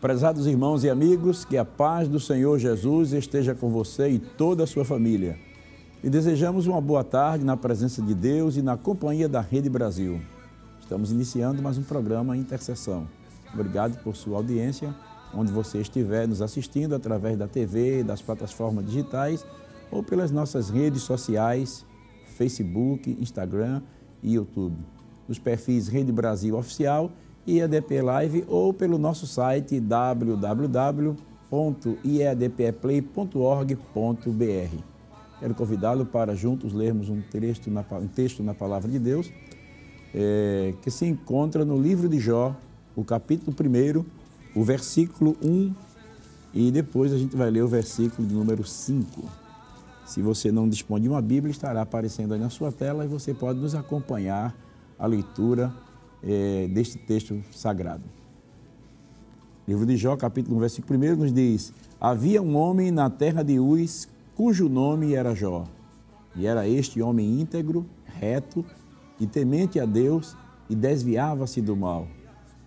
Prezados irmãos e amigos, que a paz do Senhor Jesus esteja com você e toda a sua família. E desejamos uma boa tarde na presença de Deus e na companhia da Rede Brasil. Estamos iniciando mais um programa Intercessão. Obrigado por sua audiência, onde você estiver nos assistindo através da TV, das plataformas digitais ou pelas nossas redes sociais, Facebook, Instagram e YouTube. Nos perfis Rede Brasil Oficial e EADP Live ou pelo nosso site www.iadpeplay.org.br. Quero convidá-lo para juntos lermos um texto na Palavra de Deus, que se encontra no livro de Jó, o capítulo 1, o versículo 1, e depois a gente vai ler o versículo de número 5. Se você não dispõe de uma Bíblia, estará aparecendo aí na sua tela e você pode nos acompanhar a leitura deste texto sagrado. Livro de Jó, capítulo 1, versículo 1, nos diz: havia um homem na terra de Uz, cujo nome era Jó. E era este homem íntegro, reto e temente a Deus, e desviava-se do mal.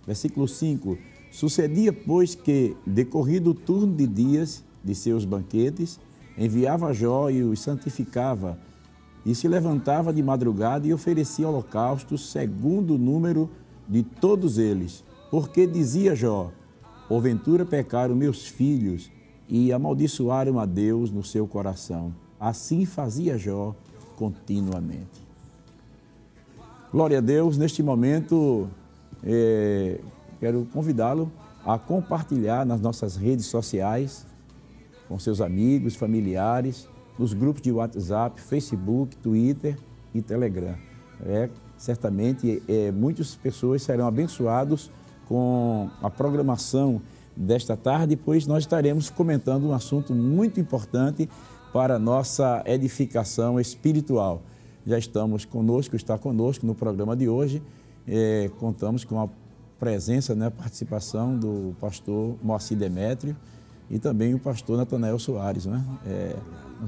Versículo 5. Sucedia, pois, que, decorrido o turno de dias de seus banquetes, enviava Jó e os santificava, e se levantava de madrugada e oferecia holocaustos segundo o número de todos eles. Porque dizia Jó: porventura pecaram meus filhos e amaldiçoaram a Deus no seu coração. Assim fazia Jó continuamente. Glória a Deus. Neste momento, quero convidá-lo a compartilhar nas nossas redes sociais, com seus amigos, familiares, nos grupos de WhatsApp, Facebook, Twitter e Telegram. Certamente, muitas pessoas serão abençoadas com a programação desta tarde, pois nós estaremos comentando um assunto muito importante para a nossa edificação espiritual. Já está conosco no programa de hoje. Contamos com a presença, a participação do pastor Moacir Demétrio e também o pastor Natanael Soares. Nós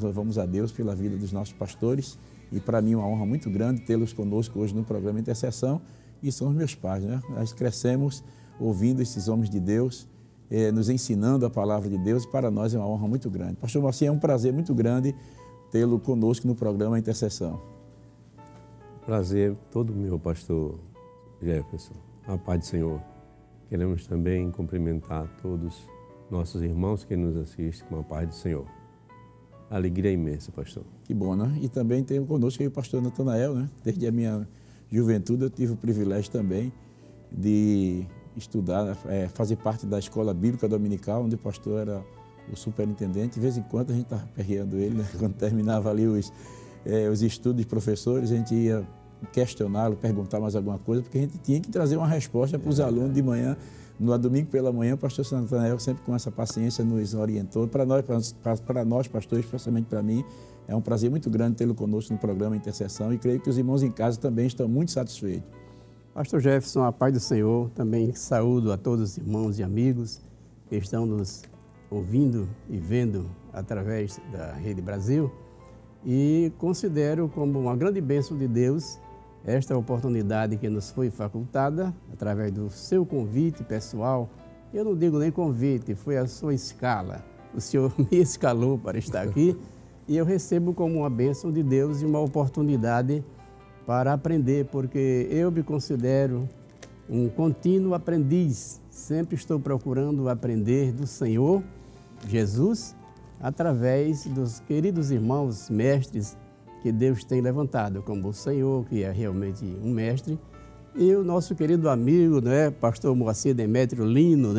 louvamos a Deus pela vida dos nossos pastores e para mim é uma honra muito grande tê-los conosco hoje no programa Intercessão, e são os meus pais. Nós crescemos ouvindo esses homens de Deus, nos ensinando a palavra de Deus, e para nós é uma honra muito grande. Pastor Moacir, é um prazer muito grande tê-lo conosco no programa Intercessão. Prazer todo meu, pastor Jefferson. A paz do Senhor. Queremos também cumprimentar todos nossos irmãos que nos assistem com a paz do Senhor. Alegria imensa, pastor. Que bom, né? E também tem conosco aí o pastor Natanael, Desde a minha juventude eu tive o privilégio também de estudar, fazer parte da escola bíblica dominical, onde o pastor era o superintendente. De vez em quando a gente estava perreando ele, Quando terminava ali os estudos de professores, a gente ia questioná-lo, perguntar mais alguma coisa, porque a gente tinha que trazer uma resposta para os alunos de manhã. No domingo pela manhã, o pastor Natanael, sempre com essa paciência, nos orientou. Para nós, pastores, especialmente para mim, é um prazer muito grande tê-lo conosco no programa Intercessão, e creio que os irmãos em casa também estão muito satisfeitos. Pastor Jefferson, a paz do Senhor. Também saúdo a todos os irmãos e amigos que estão nos ouvindo e vendo através da Rede Brasil, e considero como uma grande bênção de Deus esta oportunidade que nos foi facultada através do seu convite pessoal. Eu não digo nem convite, foi a sua escala. O Senhor me escalou para estar aqui e eu recebo como uma bênção de Deus e uma oportunidade para aprender, porque eu me considero um contínuo aprendiz. Sempre estou procurando aprender do Senhor Jesus através dos queridos irmãos mestres que Deus tem levantado, como o Senhor, que é realmente um mestre, e o nosso querido amigo, pastor Moacir Demétrio Lino,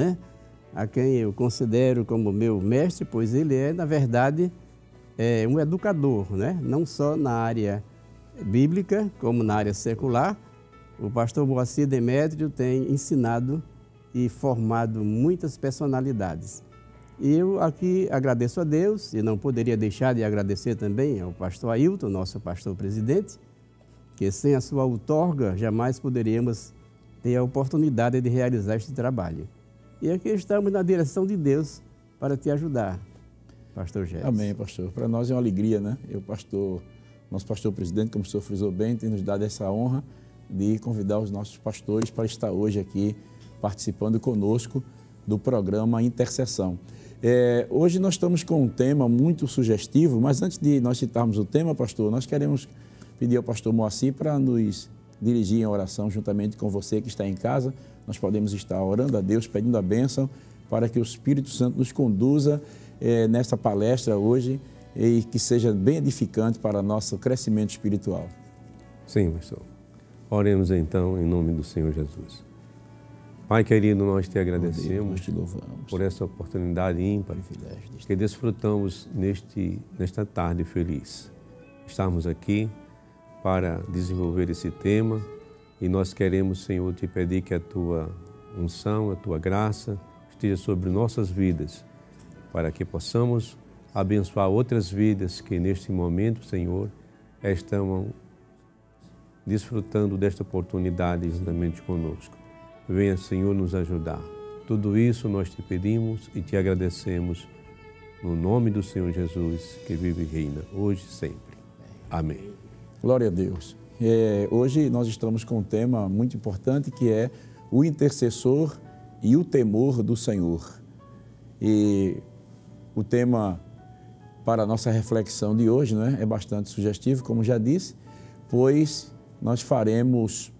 a quem eu considero como meu mestre, pois ele é, na verdade, um educador, não só na área bíblica, como na área secular. O pastor Moacir Demétrio tem ensinado e formado muitas personalidades. E eu aqui agradeço a Deus, e não poderia deixar de agradecer também ao pastor Ailton, nosso pastor presidente, que sem a sua outorga jamais poderíamos ter a oportunidade de realizar este trabalho. E aqui estamos na direção de Deus para te ajudar, pastor Jefferson. Amém, pastor. Para nós é uma alegria, nosso pastor presidente, como o senhor frisou bem, tem nos dado essa honra de convidar os nossos pastores para estar hoje aqui participando conosco do programa Intercessão. Hoje nós estamos com um tema muito sugestivo, mas antes de nós citarmos o tema, pastor, nós queremos pedir ao pastor Moacir para nos dirigir em oração juntamente com você que está em casa. Nós podemos estar orando a Deus, pedindo a bênção para que o Espírito Santo nos conduza nessa palestra hoje e que seja bem edificante para nosso crescimento espiritual. Sim, pastor. Oremos então em nome do Senhor Jesus. Pai querido, nós te agradecemos, Deus, nós te louvamos por essa oportunidade ímpar que desfrutamos nesta tarde feliz. Estamos aqui para desenvolver esse tema e nós queremos, Senhor, te pedir que a tua unção, a tua graça esteja sobre nossas vidas, para que possamos abençoar outras vidas que neste momento, Senhor, estão desfrutando desta oportunidade juntamente conosco. Venha, Senhor, nos ajudar. Tudo isso nós te pedimos e te agradecemos no nome do Senhor Jesus, que vive e reina, hoje e sempre. Amém. Glória a Deus. Hoje nós estamos com um tema muito importante que é o intercessor e o temor do Senhor. E o tema para a nossa reflexão de hoje, né, é bastante sugestivo, como já disse, pois nós falaremos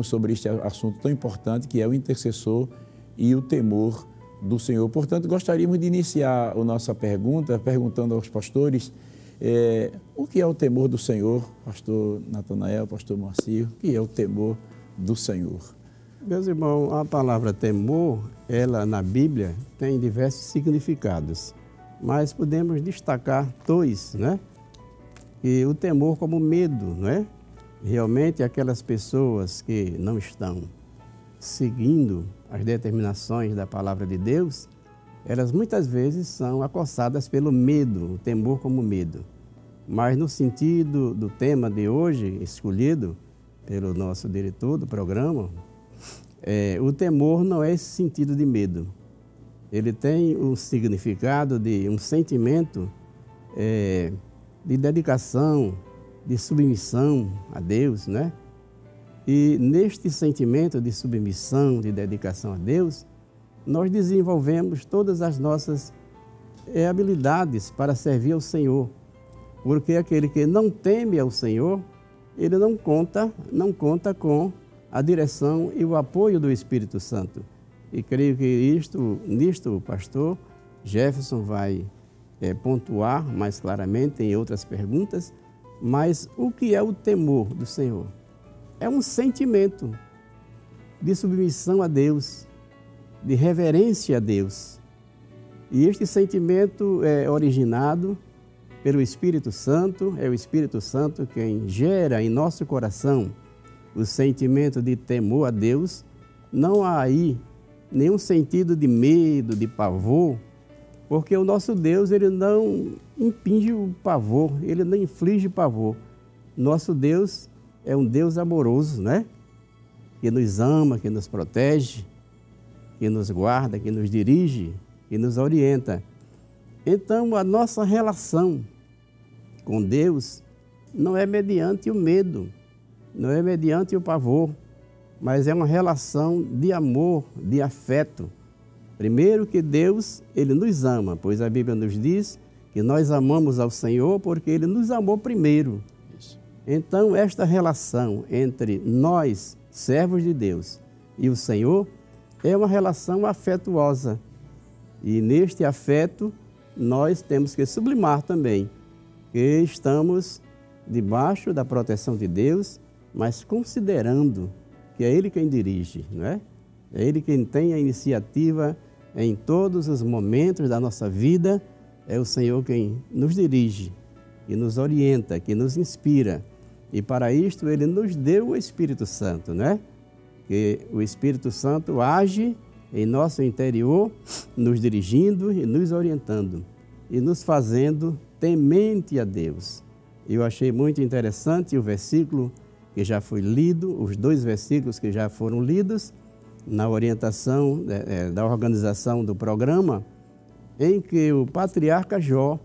sobre este assunto tão importante que é o intercessor e o temor do Senhor. Portanto, gostaríamos de iniciar a nossa pergunta, perguntando aos pastores o que é o temor do Senhor, pastor Natanael, pastor Moacir, o que é o temor do Senhor? Meus irmãos, a palavra temor, ela na Bíblia tem diversos significados, mas podemos destacar dois, né? E o temor como medo, não é? Realmente, aquelas pessoas que não estão seguindo as determinações da palavra de Deus, elas muitas vezes são acossadas pelo medo, o temor como medo. Mas no sentido do tema de hoje, escolhido pelo nosso diretor do programa, o temor não é esse sentido de medo. Ele tem um significado de um sentimento de dedicação, de submissão a Deus, né? E neste sentimento de submissão, de dedicação a Deus, nós desenvolvemos todas as nossas habilidades para servir ao Senhor. Porque aquele que não teme ao Senhor, ele não conta com a direção e o apoio do Espírito Santo. E creio que nisto o pastor Jefferson vai pontuar mais claramente em outras perguntas. Mas o que é o temor do Senhor? É um sentimento de submissão a Deus, de reverência a Deus. E este sentimento é originado pelo Espírito Santo, é o Espírito Santo quem gera em nosso coração o sentimento de temor a Deus. Não há aí nenhum sentido de medo, de pavor, porque o nosso Deus, ele não impinge o pavor, ele não inflige pavor. Nosso Deus é um Deus amoroso, né? Que nos ama, que nos protege, que nos guarda, que nos dirige, que nos orienta. Então, a nossa relação com Deus não é mediante o medo, não é mediante o pavor, mas é uma relação de amor, de afeto. Primeiro que Deus, ele nos ama, pois a Bíblia nos diz que nós amamos ao Senhor porque ele nos amou primeiro. Isso. Então, esta relação entre nós, servos de Deus, e o Senhor é uma relação afetuosa. E neste afeto, nós temos que sublimar também que estamos debaixo da proteção de Deus, mas considerando que é Ele quem dirige, não é? É Ele quem tem a iniciativa em todos os momentos da nossa vida, é o Senhor quem nos dirige, que nos orienta, que nos inspira. E para isto Ele nos deu o Espírito Santo, né? Que o Espírito Santo age em nosso interior, nos dirigindo e nos orientando, e nos fazendo temente a Deus. Eu achei muito interessante o versículo que já foi lido, os dois versículos que já foram lidos, na orientação da organização do programa, em que o patriarca Jó,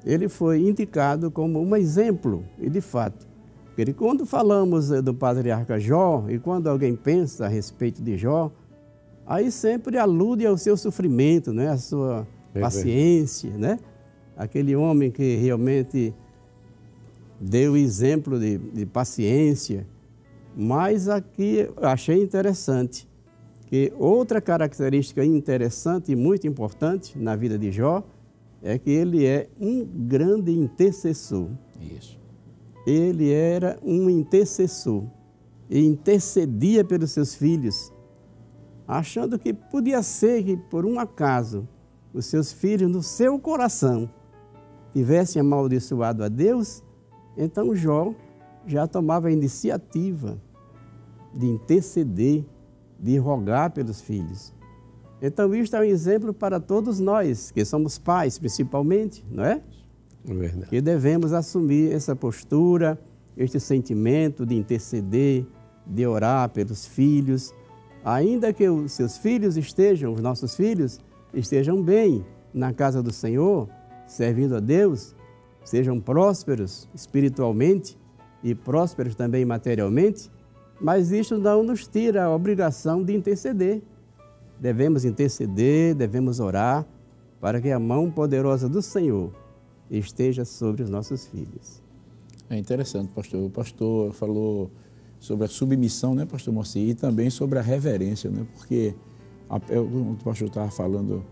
ele foi indicado como um exemplo, e de fato, porque quando falamos do patriarca Jó, e quando alguém pensa a respeito de Jó, aí sempre alude ao seu sofrimento, né? A sua paciência, né? Aquele homem que realmente deu exemplo de paciência. Mas aqui eu achei interessante que outra característica interessante e muito importante na vida de Jó é que ele é um grande intercessor. Isso. Ele era um intercessor e intercedia pelos seus filhos, achando que podia ser que, por um acaso, os seus filhos, no seu coração, tivessem amaldiçoado a Deus, então Jó já tomava a iniciativa de interceder, de rogar pelos filhos. Então, isto é um exemplo para todos nós, que somos pais, principalmente, não é? É verdade. Que devemos assumir essa postura, este sentimento de interceder, de orar pelos filhos, ainda que os seus filhos estejam, os nossos filhos, estejam bem na casa do Senhor, servindo a Deus, sejam prósperos espiritualmente e prósperos também materialmente, mas isto não nos tira a obrigação de interceder. Devemos interceder, devemos orar para que a mão poderosa do Senhor esteja sobre os nossos filhos. É interessante, pastor. O pastor falou sobre a submissão, né, pastor Moacir, e também sobre a reverência, né, porque o pastor estava falando,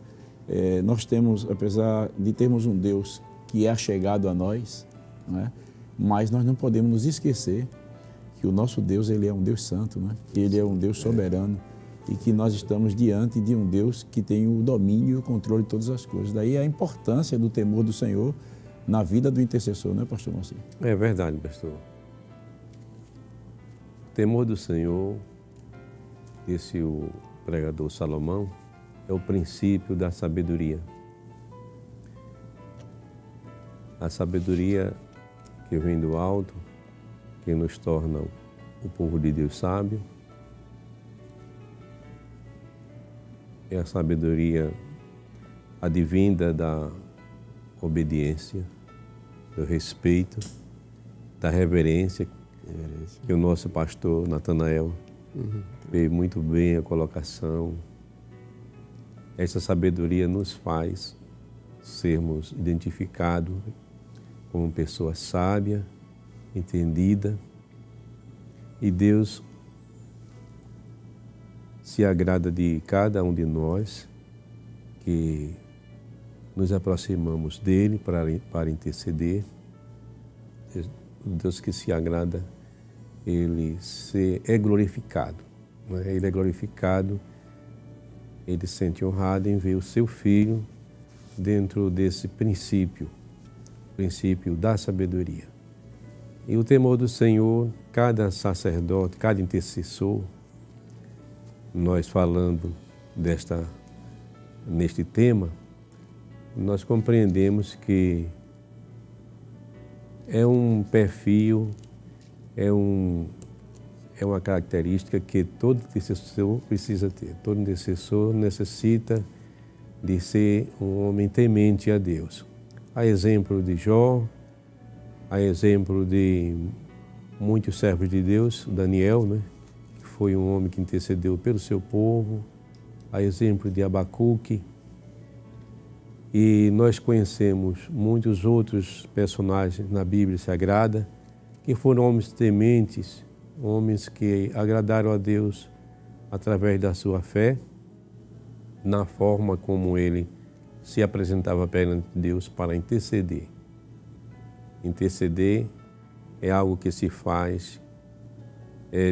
nós temos, apesar de termos um Deus que é achegado a nós, né, mas nós não podemos nos esquecer que o nosso Deus, ele é um Deus santo, né, que ele é um Deus soberano e que nós estamos diante de um Deus que tem o domínio e o controle de todas as coisas. Daí a importância do temor do Senhor na vida do intercessor, não é, pastor Moacir? É verdade, pastor. O temor do Senhor, disse o pregador Salomão, é o princípio da sabedoria. A sabedoria que vem do alto, que nos torna o povo de Deus sábio, é a sabedoria advinda da obediência, do respeito, da reverência, que o nosso pastor Natanael fez muito bem a colocação. Essa sabedoria nos faz sermos identificados como pessoa sábia, entendida, e Deus se agrada de cada um de nós que nos aproximamos dele para interceder. Deus que se agrada, ele é glorificado, né? Ele é glorificado, ele se sente honrado em ver o seu filho dentro desse princípio da sabedoria. E o temor do Senhor, cada sacerdote, cada intercessor, nós falando neste tema, nós compreendemos que é um perfil, é uma característica que todo intercessor precisa ter. Todo intercessor necessita de ser um homem temente a Deus. A exemplo de Jó, a exemplo de muitos servos de Deus, Daniel, né, que foi um homem que intercedeu pelo seu povo, a exemplo de Abacuque, e nós conhecemos muitos outros personagens na Bíblia Sagrada que foram homens tementes, homens que agradaram a Deus através da sua fé, na forma como ele se apresentava perante Deus para interceder. Interceder é algo que se faz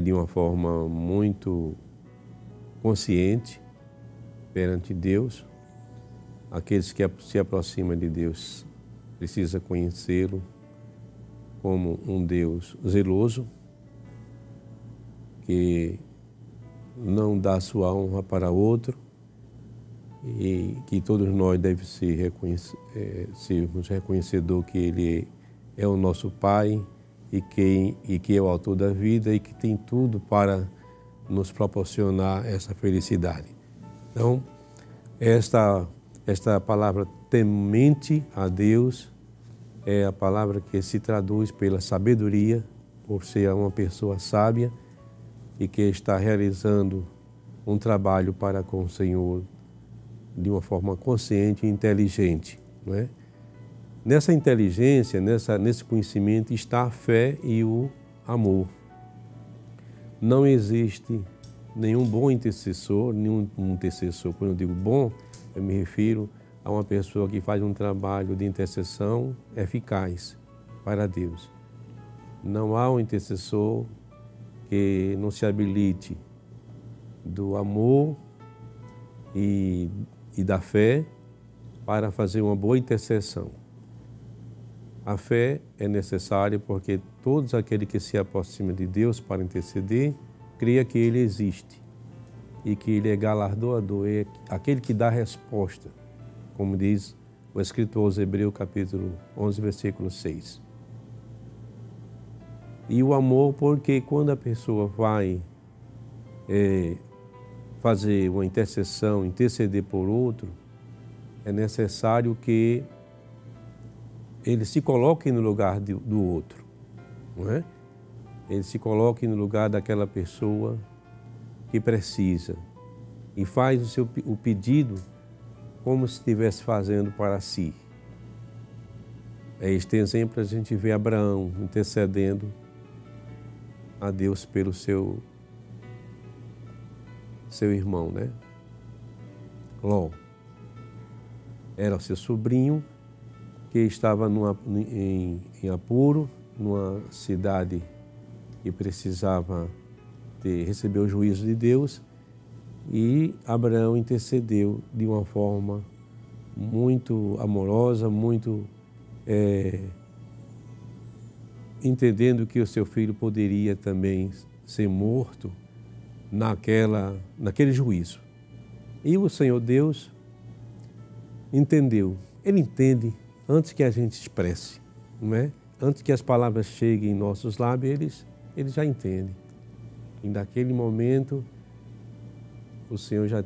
de uma forma muito consciente perante Deus. Aqueles que se aproximam de Deus precisam conhecê-lo como um Deus zeloso, que não dá sua honra para outro, e que todos nós devemos sermos reconhecedores que Ele é o nosso Pai e que é o autor da vida e que tem tudo para nos proporcionar essa felicidade. Então, esta palavra temente a Deus é a palavra que se traduz pela sabedoria, por ser uma pessoa sábia e que está realizando um trabalho para com o Senhor de uma forma consciente e inteligente, não é? Nessa inteligência, nesse conhecimento está a fé e o amor. Não existe nenhum bom intercessor, nenhum intercessor. Quando eu digo bom, eu me refiro a uma pessoa que faz um trabalho de intercessão eficaz para Deus. Não há um intercessor que não se habilite do amor e da fé para fazer uma boa intercessão. A fé é necessária porque todos aqueles que se aproximam de Deus para interceder, creia que Ele existe e que Ele é galardoador, é aquele que dá resposta, como diz o escritor aos Hebreus, capítulo 11, versículo 6. E o amor, porque quando a pessoa vai fazer uma intercessão, interceder por outro, é necessário que ele se coloque no lugar do outro, não é? Ele se coloque no lugar daquela pessoa que precisa e faz o pedido como se estivesse fazendo para si. Este exemplo a gente vê Abraão intercedendo a Deus pelo seu irmão, né? Ló era o seu sobrinho que estava em apuro, numa cidade que precisava receber o juízo de Deus, e Abraão intercedeu de uma forma muito amorosa, muito entendendo que o seu filho poderia também ser morto naquele juízo. E o Senhor Deus entendeu. Ele entende antes que a gente expresse, não é? Antes que as palavras cheguem em nossos lábios, ele já entende. E naquele momento, o Senhor já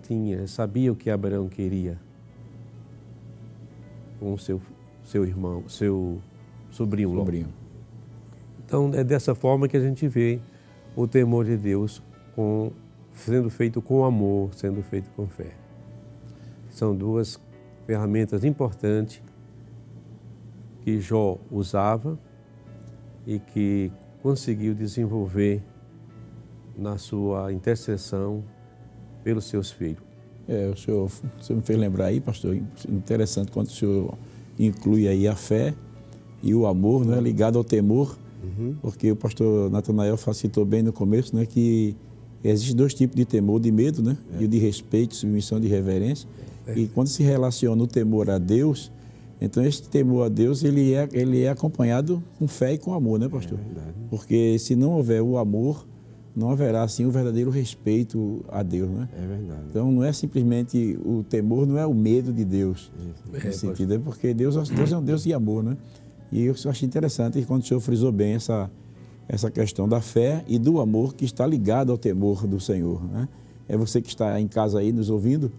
sabia o que Abraão queria com o seu irmão, seu sobrinho. Então, é dessa forma que a gente vê o temor de Deus sendo feito com amor, sendo feito com fé. São duas ferramentas importantes que Jó usava e que conseguiu desenvolver na sua intercessão pelos seus filhos. Você me fez lembrar aí, pastor, interessante quando o senhor inclui aí a fé e o amor, né, ligado ao temor, porque o pastor Natanael citou bem no começo, né, que existem dois tipos de temor, de medo, né, e de respeito, submissão, de reverência. E quando se relaciona o temor a Deus, então esse temor a Deus ele é acompanhado com fé e com amor, né, pastor? Porque se não houver o amor, não haverá assim o verdadeiro respeito a Deus, né? É verdade. Então não é simplesmente o temor, não é o medo de Deus, nesse sentido, é porque Deus é um Deus de amor, né? E eu achei interessante quando o senhor frisou bem essa questão da fé e do amor que está ligado ao temor do Senhor, né? É você que está em casa aí nos ouvindo,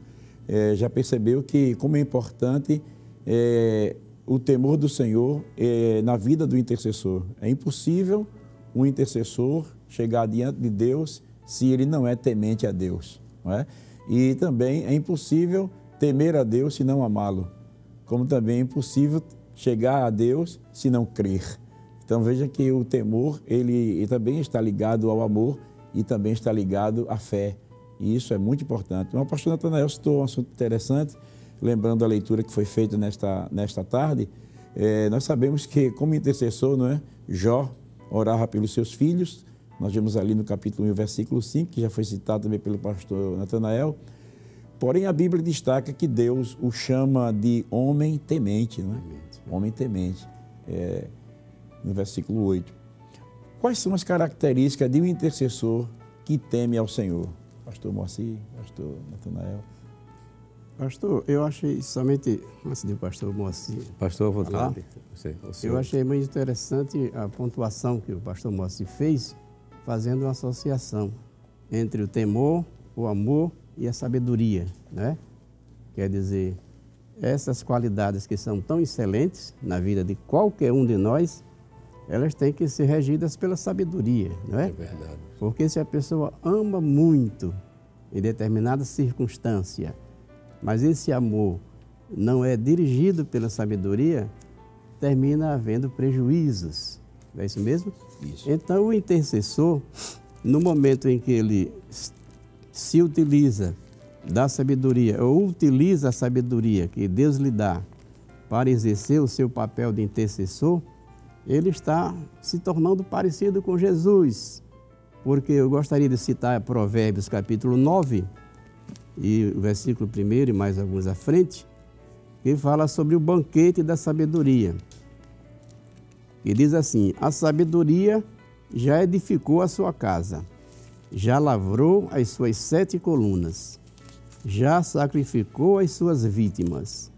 já percebeu que como é importante o temor do Senhor na vida do intercessor. É impossível um intercessor chegar diante de Deus se ele não é temente a Deus, não é? E também é impossível temer a Deus se não amá-lo, como também é impossível chegar a Deus se não crer. Então veja que o temor ele também está ligado ao amor e também está ligado à fé. E isso é muito importante. Então, o pastor Natanael citou um assunto interessante, lembrando a leitura que foi feita nesta tarde. Nós sabemos que, como intercessor, não é? Jó orava pelos seus filhos. Nós vemos ali no capítulo 1, versículo 5, que já foi citado também pelo pastor Natanael. Porém, a Bíblia destaca que Deus o chama de homem temente, não é? Homem temente, no versículo 8. Quais são as características de um intercessor que teme ao Senhor? Pastor Moacir, pastor Natanael. Pastor, eu achei somente, antes do pastor Moacir... Pastor, à vontade. Eu achei muito interessante a pontuação que o pastor Moacir fez, fazendo uma associação entre o temor, o amor e a sabedoria, né? Quer dizer, essas qualidades que são tão excelentes na vida de qualquer um de nós, elas têm que ser regidas pela sabedoria, não é? É verdade. Porque se a pessoa ama muito em determinada circunstância, mas esse amor não é dirigido pela sabedoria, termina havendo prejuízos. Não é isso mesmo? Isso. Então, o intercessor, no momento em que ele se utiliza da sabedoria, ou utiliza a sabedoria que Deus lhe dá para exercer o seu papel de intercessor, ele está se tornando parecido com Jesus. Porque eu gostaria de citar Provérbios capítulo 9, e o versículo 1 e mais alguns à frente, que fala sobre o banquete da sabedoria. E diz assim: a sabedoria já edificou a sua casa, já lavrou as suas 7 colunas, já sacrificou as suas vítimas,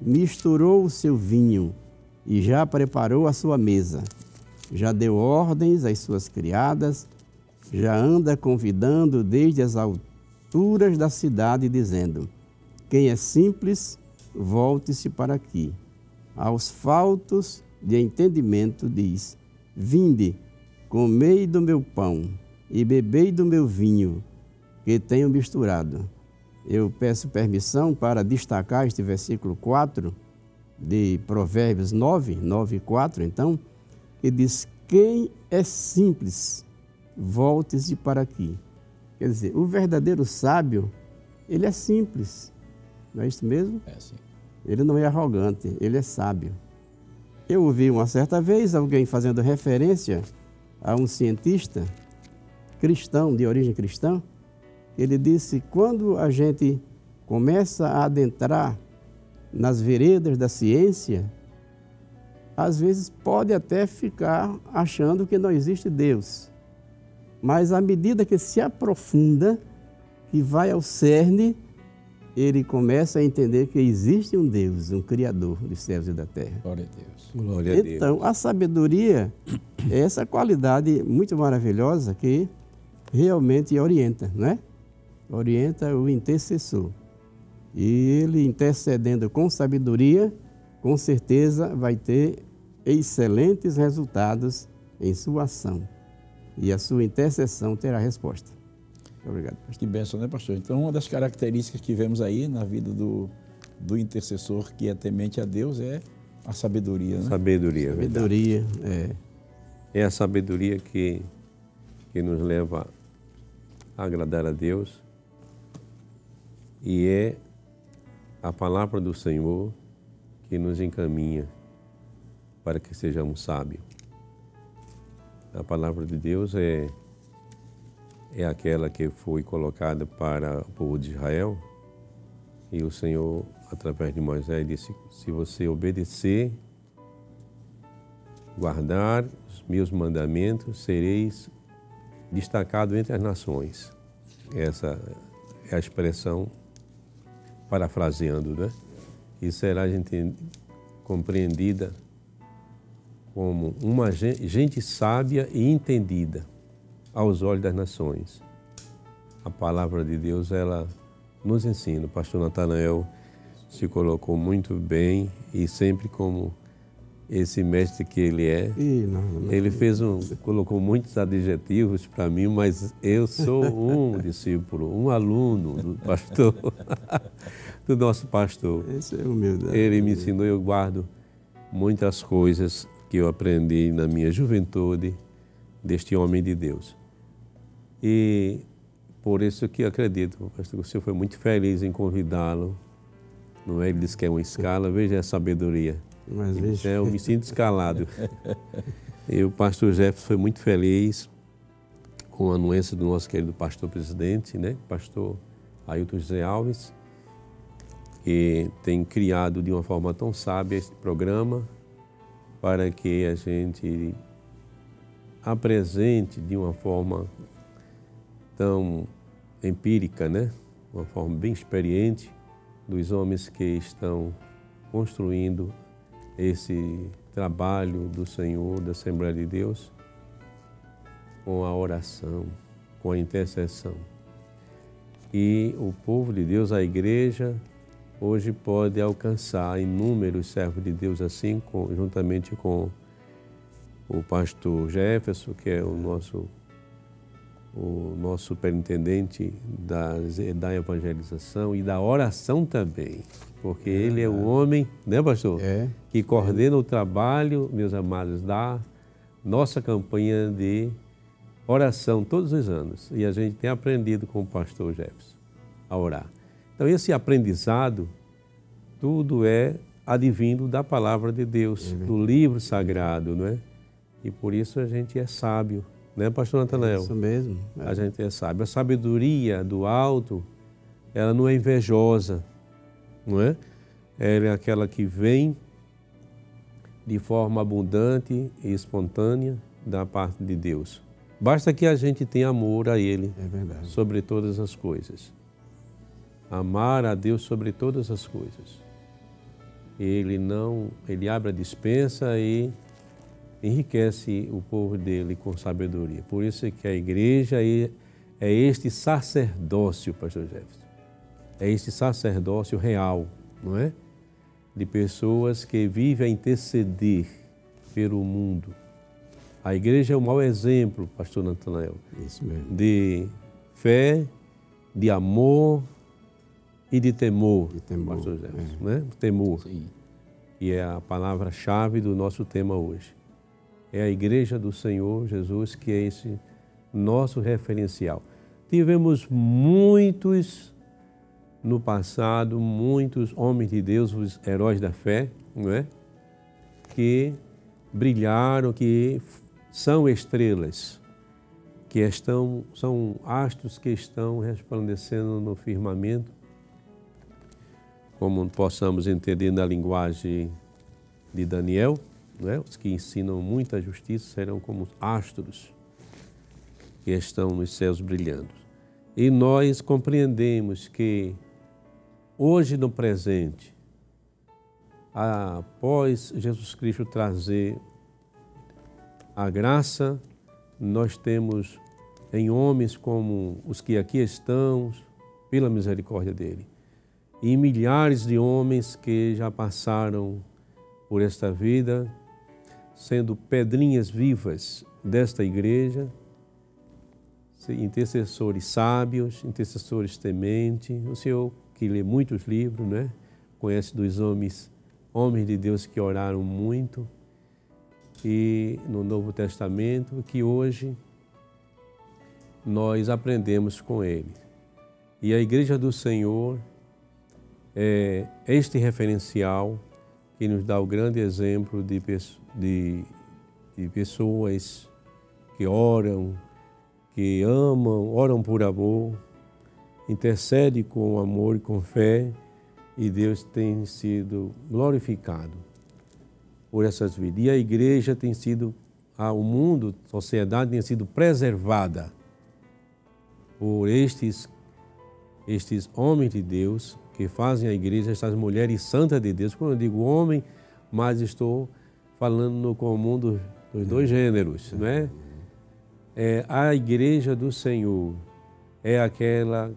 misturou o seu vinho e já preparou a sua mesa, já deu ordens às suas criadas, já anda convidando desde as alturas da cidade, dizendo: quem é simples, volte-se para aqui. Aos faltos de entendimento diz: vinde, comei do meu pão e bebei do meu vinho, que tenho misturado. Eu peço permissão para destacar este versículo 4 de Provérbios 9, 9 e 4, então, que diz: quem é simples, volte-se para aqui. Quer dizer, o verdadeiro sábio, ele é simples, não é isso mesmo? É sim. Ele não é arrogante, ele é sábio. Eu ouvi uma certa vez alguém fazendo referência a um cientista cristão, de origem cristã. Ele disse: quando a gente começa a adentrar nas veredas da ciência, às vezes pode até ficar achando que não existe Deus. Mas à medida que se aprofunda, que vai ao cerne, ele começa a entender que existe um Deus, um Criador dos céus e da terra. Glória a Deus. Glória a Deus. Então, a sabedoria é essa qualidade muito maravilhosa que realmente orienta, não é? Orienta o intercessor. E ele, intercedendo com sabedoria, com certeza vai ter excelentes resultados em sua ação. E a sua intercessão terá resposta. Obrigado, pastor. Que bênção, né, pastor? Então, uma das características que vemos aí na vida do intercessor que é temente a Deus é a sabedoria, né? Sabedoria, é verdade. Sabedoria, É a sabedoria que nos leva a agradar a Deus, e é a palavra do Senhor que nos encaminha para que sejamos sábios. A palavra de Deus é aquela que foi colocada para o povo de Israel, e o Senhor, através de Moisés, disse: se você obedecer, guardar os meus mandamentos, sereis destacado entre as nações. Essa é a expressão, parafraseando, né? E será compreendida como uma gente sábia e entendida aos olhos das nações. A palavra de Deus, ela nos ensina. O pastor Natanael se colocou muito bem, e sempre como esse mestre que ele é. Ele colocou muitos adjetivos para mim, mas eu sou um discípulo, um aluno do pastor, do nosso pastor. Esse é humildade. Ele me ensinou, eu guardo muitas coisas que eu aprendi na minha juventude deste homem de Deus. E por isso que acredito, pastor, que o senhor foi muito feliz em convidá-lo. Não é? Ele disse que é uma escala, veja a sabedoria. Mas veja. Eu me sinto escalado. E o pastor Jefferson foi muito feliz com a anuência do nosso querido pastor presidente, né? Pastor Ailton José Alves, que tem criado de uma forma tão sábia esse programa para que a gente apresente de uma forma tão empírica, né? Uma forma bem experiente dos homens que estão construindo esse trabalho do Senhor, da Assembleia de Deus, com a oração, com a intercessão. E o povo de Deus, a igreja, hoje pode alcançar inúmeros servos de Deus assim, juntamente com o pastor Jefferson, que é o nosso o nosso superintendente da evangelização e da oração também, porque ele é o homem, né, pastor? Que coordena o trabalho, meus amados, da nossa campanha de oração todos os anos. E a gente tem aprendido com o pastor Jefferson a orar. Então, esse aprendizado, tudo é advindo da palavra de Deus, do livro sagrado, não é? E por isso a gente é sábio, né, pastor Natanael? Isso mesmo. A gente é sábio. A sabedoria do alto, ela não é invejosa, não é? Ela é aquela que vem de forma abundante e espontânea da parte de Deus. Basta que a gente tenha amor a Ele sobre todas as coisas. Amar a Deus sobre todas as coisas. Ele abre a despensa e enriquece o povo dele com sabedoria. Por isso é que a igreja é este sacerdócio, pastor Jefferson. É este sacerdócio real, não é? De pessoas que vivem a interceder pelo mundo. A igreja é o maior exemplo, pastor Natanael, de fé, de amor e de temor, pastor Jefferson, né? Temor. Sim. E é a palavra-chave do nosso tema hoje. É a igreja do Senhor Jesus, que é esse nosso referencial. Tivemos muitos no passado, muitos homens de Deus, os heróis da fé, não é? Que brilharam, que são estrelas, são astros que estão resplandecendo no firmamento, como possamos entender na linguagem de Daniel, não é? Os que ensinam muita justiça serão como astros que estão nos céus brilhando. E nós compreendemos que hoje no presente, após Jesus Cristo trazer a graça, nós temos em homens como os que aqui estão, pela misericórdia dele, e milhares de homens que já passaram por esta vida, sendo pedrinhas vivas desta igreja, intercessores sábios, intercessores tementes, o Senhor que lê muitos livros, né? Conhece dos homens de Deus que oraram muito, e no Novo Testamento, que hoje nós aprendemos com ele. E a Igreja do Senhor é este referencial que nos dá o grande exemplo de pessoas que oram, que amam, oram por amor, intercedem com amor e com fé, e Deus tem sido glorificado por essas vidas. E a igreja tem sido, o mundo, a sociedade tem sido preservada por estes homens de Deus que fazem a igreja, essas mulheres santas de Deus. Quando eu digo homem, mas estou falando no comum dos dois gêneros, não é? A igreja do Senhor é aquela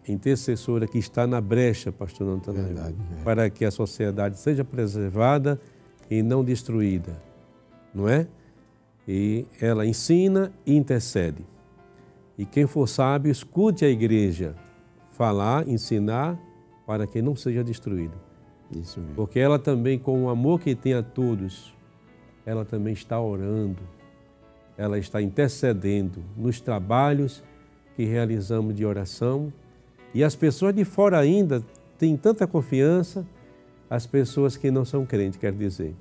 intercessora que está na brecha, pastor Natanael, para que a sociedade seja preservada e não destruída, não é? E ela ensina e intercede. E quem for sábio, escute a igreja falar, ensinar, para que não seja destruído. Isso mesmo. Porque ela também, com o amor que tem a todos, ela também está orando, ela está intercedendo nos trabalhos que realizamos de oração. E as pessoas de fora ainda têm tanta confiança, as pessoas que não são crentes, quer dizer.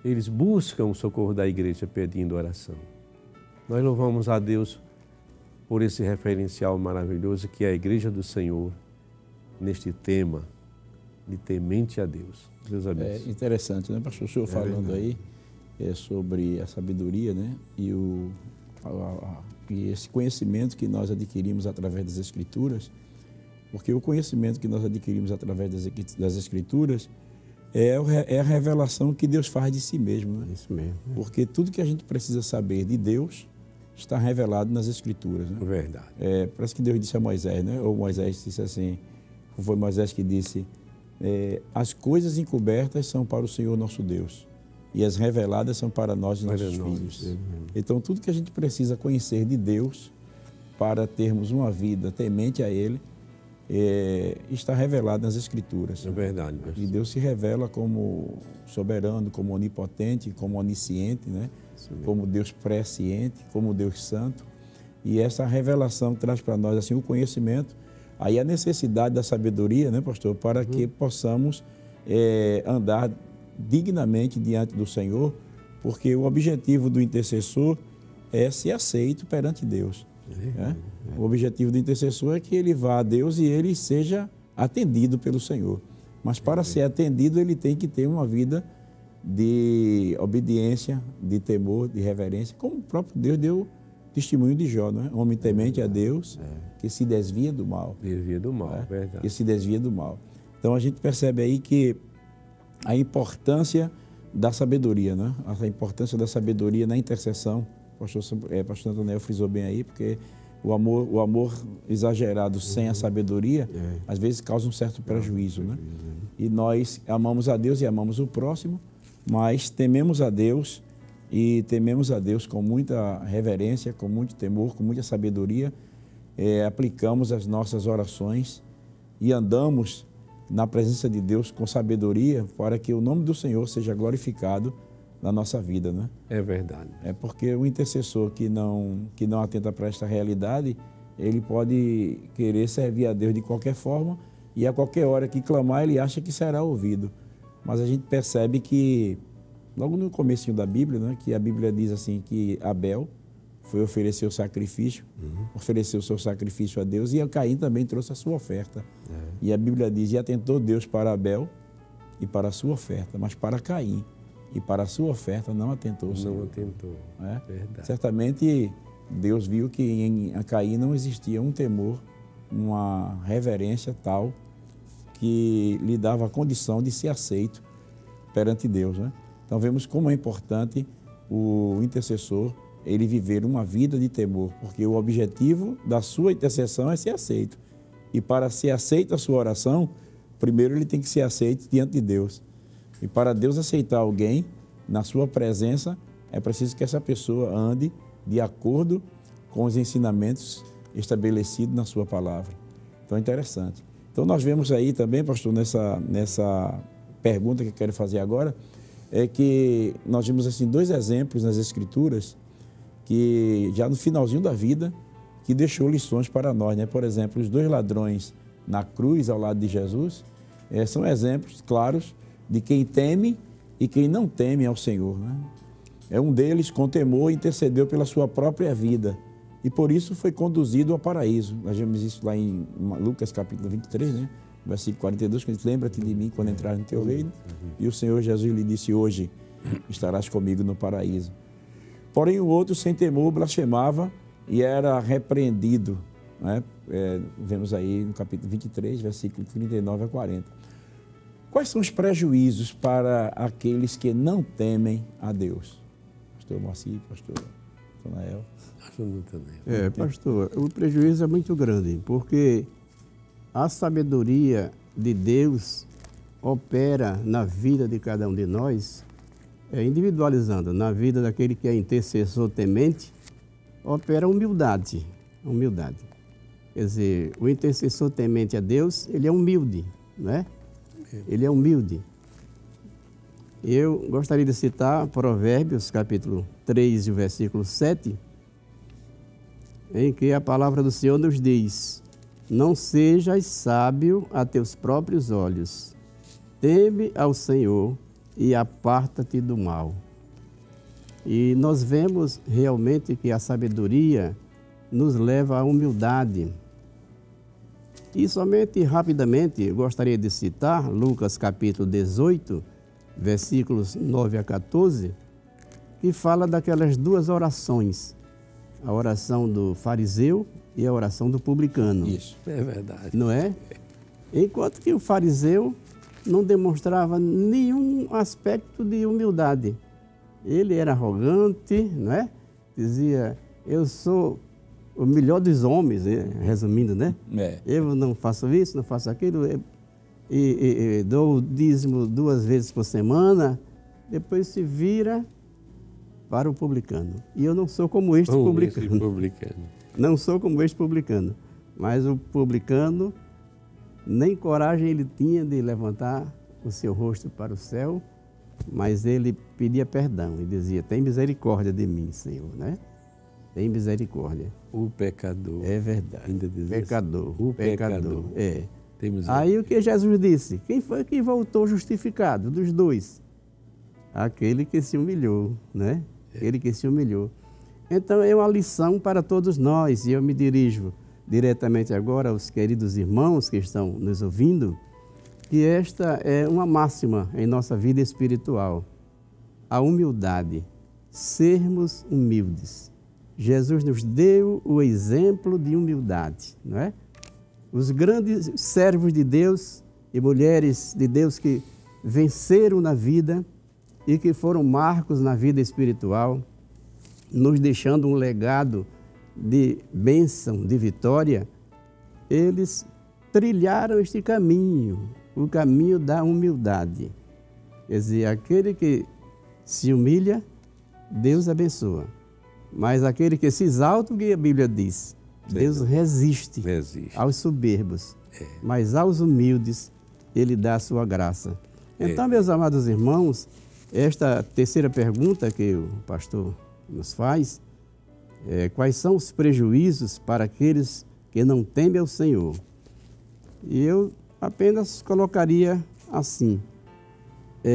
Eles buscam o socorro da igreja pedindo oração. Nós louvamos a Deus por esse referencial maravilhoso que é a Igreja do Senhor, neste tema de temente a Deus. Deus abençoe. É interessante, né, pastor? O senhor falando aí sobre a sabedoria, né? E esse conhecimento que nós adquirimos através das Escrituras, porque o conhecimento que nós adquirimos através das Escrituras é a revelação que Deus faz de si mesmo. Né? Isso mesmo. Porque tudo que a gente precisa saber de Deus está revelado nas Escrituras. Né? Verdade. Parece que Deus disse a Moisés, né? Ou Moisés disse assim, foi Moisés que disse, as coisas encobertas são para o Senhor nosso Deus, e as reveladas são para nós e nossos filhos. Então, tudo que a gente precisa conhecer de Deus para termos uma vida temente a Ele está revelado nas Escrituras. É verdade, pastor. E Deus se revela como soberano, como onipotente, como onisciente, né? Como Deus presciente, como Deus santo. E essa revelação traz para nós assim o conhecimento, aí a necessidade da sabedoria, né, pastor, para que possamos andar dignamente diante do Senhor, porque o objetivo do intercessor é ser aceito perante Deus. Né? O objetivo do intercessor é que ele vá a Deus e ele seja atendido pelo Senhor. Mas para ser atendido, ele tem que ter uma vida de obediência, de temor, de reverência, como o próprio Deus deu testemunho de Jó, não é? Homem temente a Deus, que se desvia do mal. Desvia do mal, verdade. Que se desvia do mal. Então a gente percebe aí que a importância da sabedoria, né? A importância da sabedoria na intercessão. O pastor Antônio frisou bem aí, porque o amor exagerado sem a sabedoria, às vezes causa um certo prejuízo, né? E nós amamos a Deus e amamos o próximo, mas tememos a Deus e tememos a Deus com muita reverência, com muito temor, com muita sabedoria, aplicamos as nossas orações e andamos na presença de Deus com sabedoria para que o nome do Senhor seja glorificado na nossa vida, né? É verdade. É porque o intercessor que não atenta para esta realidade, ele pode querer servir a Deus de qualquer forma e a qualquer hora que clamar, ele acha que será ouvido. Mas a gente percebe que, logo no comecinho da Bíblia, né, que a Bíblia diz assim que Abel foi oferecer o sacrifício, ofereceu o seu sacrifício a Deus, e Caim também trouxe a sua oferta. E a Bíblia diz, e atentou Deus para Abel e para a sua oferta, mas para Caim e para a sua oferta não atentou o Senhor. Não atentou, verdade. Certamente Deus viu que em Caim não existia um temor, uma reverência tal que lhe dava a condição de ser aceito perante Deus, né? Então vemos como é importante o intercessor ele viver uma vida de temor, porque o objetivo da sua intercessão é ser aceito. E para ser aceita a sua oração, primeiro ele tem que ser aceito diante de Deus. E para Deus aceitar alguém na sua presença, é preciso que essa pessoa ande de acordo com os ensinamentos estabelecidos na sua palavra. Então é interessante. Então nós vemos aí também, pastor, nessa pergunta que eu quero fazer agora, é que nós vimos assim 2 exemplos nas Escrituras que já no finalzinho da vida, que deixou lições para nós, né? Por exemplo, os 2 ladrões na cruz ao lado de Jesus são exemplos claros de quem teme e quem não teme ao Senhor, né? Um deles, com temor, intercedeu pela sua própria vida e por isso foi conduzido ao paraíso. Nós vemos isso lá em Lucas capítulo 23, né? Versículo 42, que diz, lembra-te de mim quando entrar no teu reino. E o Senhor Jesus lhe disse, hoje estarás comigo no paraíso. Porém, o outro, sem temor, blasfemava e era repreendido, né? Vemos aí no capítulo 23, versículo 39 a 40. Quais são os prejuízos para aqueles que não temem a Deus? Pastor Moacir, pastor Natanael. Pastor, o prejuízo é muito grande, porque a sabedoria de Deus opera na vida de cada um de nós, individualizando, na vida daquele que é intercessor temente, opera humildade. Quer dizer, o intercessor temente a Deus, ele é humilde, não é? Ele é humilde. Eu gostaria de citar Provérbios, capítulo 3, versículo 7, em que a palavra do Senhor nos diz, não sejas sábio a teus próprios olhos, teme ao Senhor e aparta-te do mal. E nós vemos realmente que a sabedoria nos leva à humildade. E somente rapidamente eu gostaria de citar Lucas capítulo 18, versículos 9 a 14, que fala daquelas 2 orações, a oração do fariseu e a oração do publicano. Isso, é verdade. Não é? Enquanto que o fariseu não demonstrava nenhum aspecto de humildade. Ele era arrogante, não é? Dizia, eu sou o melhor dos homens, resumindo, né? Eu não faço isso, não faço aquilo, e dou o dízimo 2 vezes por semana, depois se vira para o publicano. E eu não sou como este publicano. Não sou como este publicano. Mas o publicano, nem coragem ele tinha de levantar o seu rosto para o céu, mas ele pedia perdão e dizia: tem misericórdia de mim, Senhor, né? Tem misericórdia. O pecador. É verdade. Ainda diz pecador. O pecador. É. Tem misericórdia. Aí o que Jesus disse? Quem foi que voltou justificado dos dois? Aquele que se humilhou, né? Aquele que se humilhou. Então é uma lição para todos nós, e eu me dirijo diretamente agora aos queridos irmãos que estão nos ouvindo, que esta é uma máxima em nossa vida espiritual. A humildade, sermos humildes. Jesus nos deu o exemplo de humildade, não é? Os grandes servos de Deus e mulheres de Deus que venceram na vida e que foram marcos na vida espiritual, nos deixando um legado de bênção, de vitória, eles trilharam este caminho, o caminho da humildade. Quer dizer, aquele que se humilha, Deus abençoa. Mas aquele que se exalta, o que a Bíblia diz? Deus resiste aos soberbos, mas aos humildes Ele dá a sua graça. Então, meus amados irmãos, esta terceira pergunta que o pastor nos faz, quais são os prejuízos para aqueles que não temem ao Senhor? E eu apenas colocaria assim,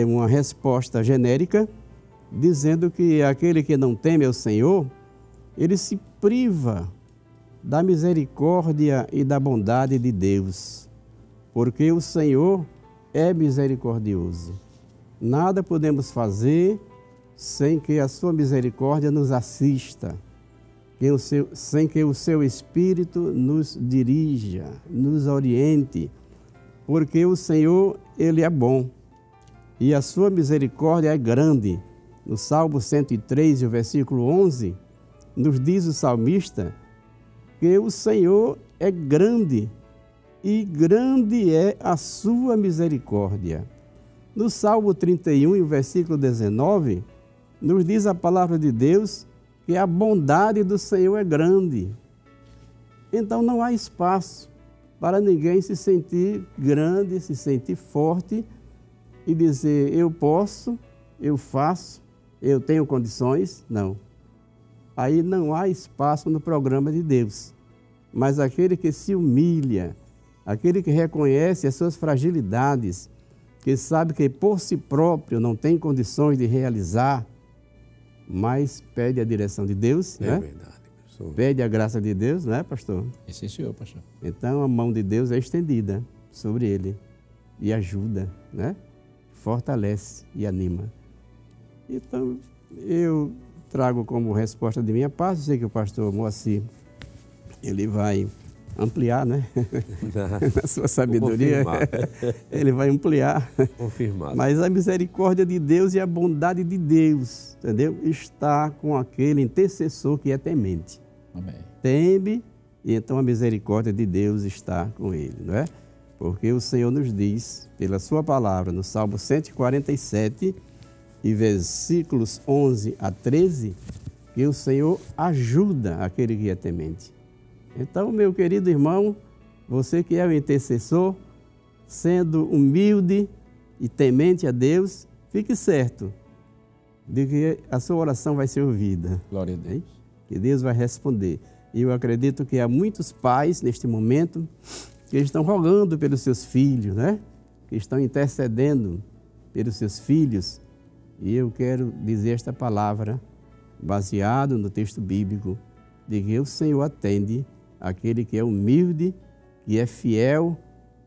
uma resposta genérica, dizendo que aquele que não teme ao Senhor, ele se priva da misericórdia e da bondade de Deus, porque o Senhor é misericordioso. Nada podemos fazer sem que a sua misericórdia nos assista, sem que o seu Espírito nos dirija, nos oriente, porque o Senhor, Ele é bom e a sua misericórdia é grande. No Salmo 103, o versículo 11, nos diz o salmista que o Senhor é grande e grande é a sua misericórdia. No Salmo 31, o versículo 19, nos diz a palavra de Deus que a bondade do Senhor é grande. Então não há espaço para ninguém se sentir grande, se sentir forte e dizer: eu posso, eu faço, eu tenho condições. Não. Aí não há espaço no programa de Deus. Mas aquele que se humilha, aquele que reconhece as suas fragilidades, que sabe que por si próprio não tem condições de realizar, mas pede a direção de Deus, né? Verdade, pastor. Pede a graça de Deus, não é, pastor? Sim, senhor, pastor. Então a mão de Deus é estendida sobre ele e ajuda, né? Fortalece e anima. Então, eu trago como resposta de minha parte, sei que o pastor Moacir, ele vai ampliar, né? Na sua sabedoria, ele vai ampliar. Confirmado. Mas a misericórdia de Deus e a bondade de Deus, entendeu? Está com aquele intercessor que é temente. Amém. Teme, e então a misericórdia de Deus está com ele, não é? Porque o Senhor nos diz, pela sua palavra, no Salmo 147, e versículos 11 a 13, que o Senhor ajuda aquele que é temente. Então, meu querido irmão, você que é o intercessor, sendo humilde e temente a Deus, fique certo de que a sua oração vai ser ouvida. Glória a Deus. Que Deus vai responder. E eu acredito que há muitos pais, neste momento, que estão rogando pelos seus filhos, né? Que estão intercedendo pelos seus filhos. E eu quero dizer esta palavra, baseado no texto bíblico, de que o Senhor atende aquele que é humilde, que é fiel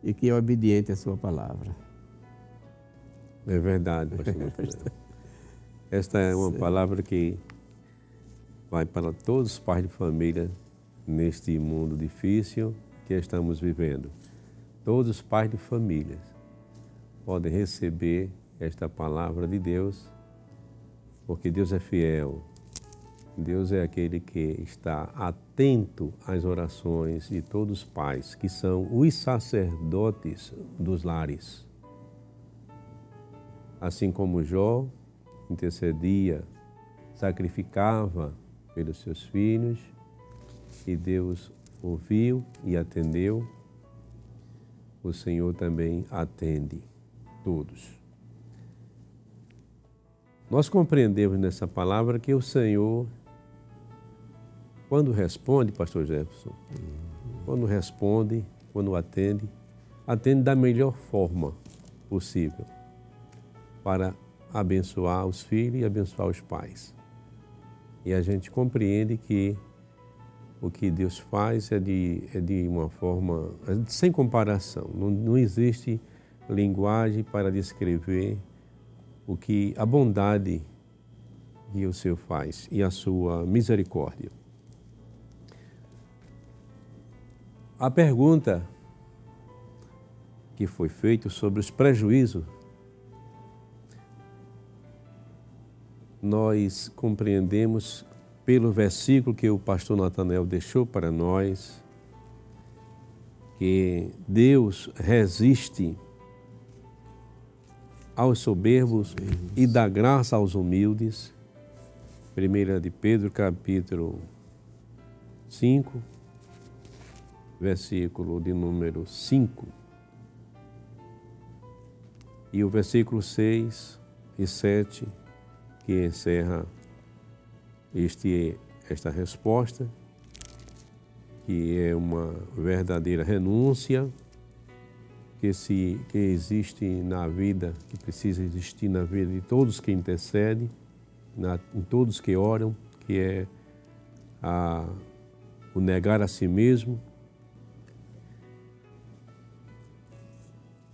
e que é obediente à sua palavra. É verdade, pastor. Esta é uma palavra que vai para todos os pais de família neste mundo difícil que estamos vivendo. Todos os pais de família podem receber esta palavra de Deus, porque Deus é fiel. Deus é aquele que está atento às orações de todos os pais, que são os sacerdotes dos lares. Assim como Jó intercedia, sacrificava pelos seus filhos, e Deus ouviu e atendeu. O Senhor também atende todos. Nós compreendemos nessa palavra que o Senhor, quando responde, pastor Jefferson, quando responde, quando atende da melhor forma possível para abençoar os filhos e abençoar os pais. E a gente compreende que o que Deus faz é de uma forma sem comparação. Não existe linguagem para descrever a bondade que o Senhor faz e a sua misericórdia. A pergunta que foi feita sobre os prejuízos, nós compreendemos pelo versículo que o pastor Natanael deixou para nós, que Deus resiste aos soberbos e dá graça aos humildes. 1 de Pedro, capítulo 5, versículo de número 5. E o versículo 6 e 7, que encerra esta resposta, que é uma verdadeira renúncia que existe na vida, que precisa existir na vida de todos que intercedem, em todos que oram, que é o negar a si mesmo,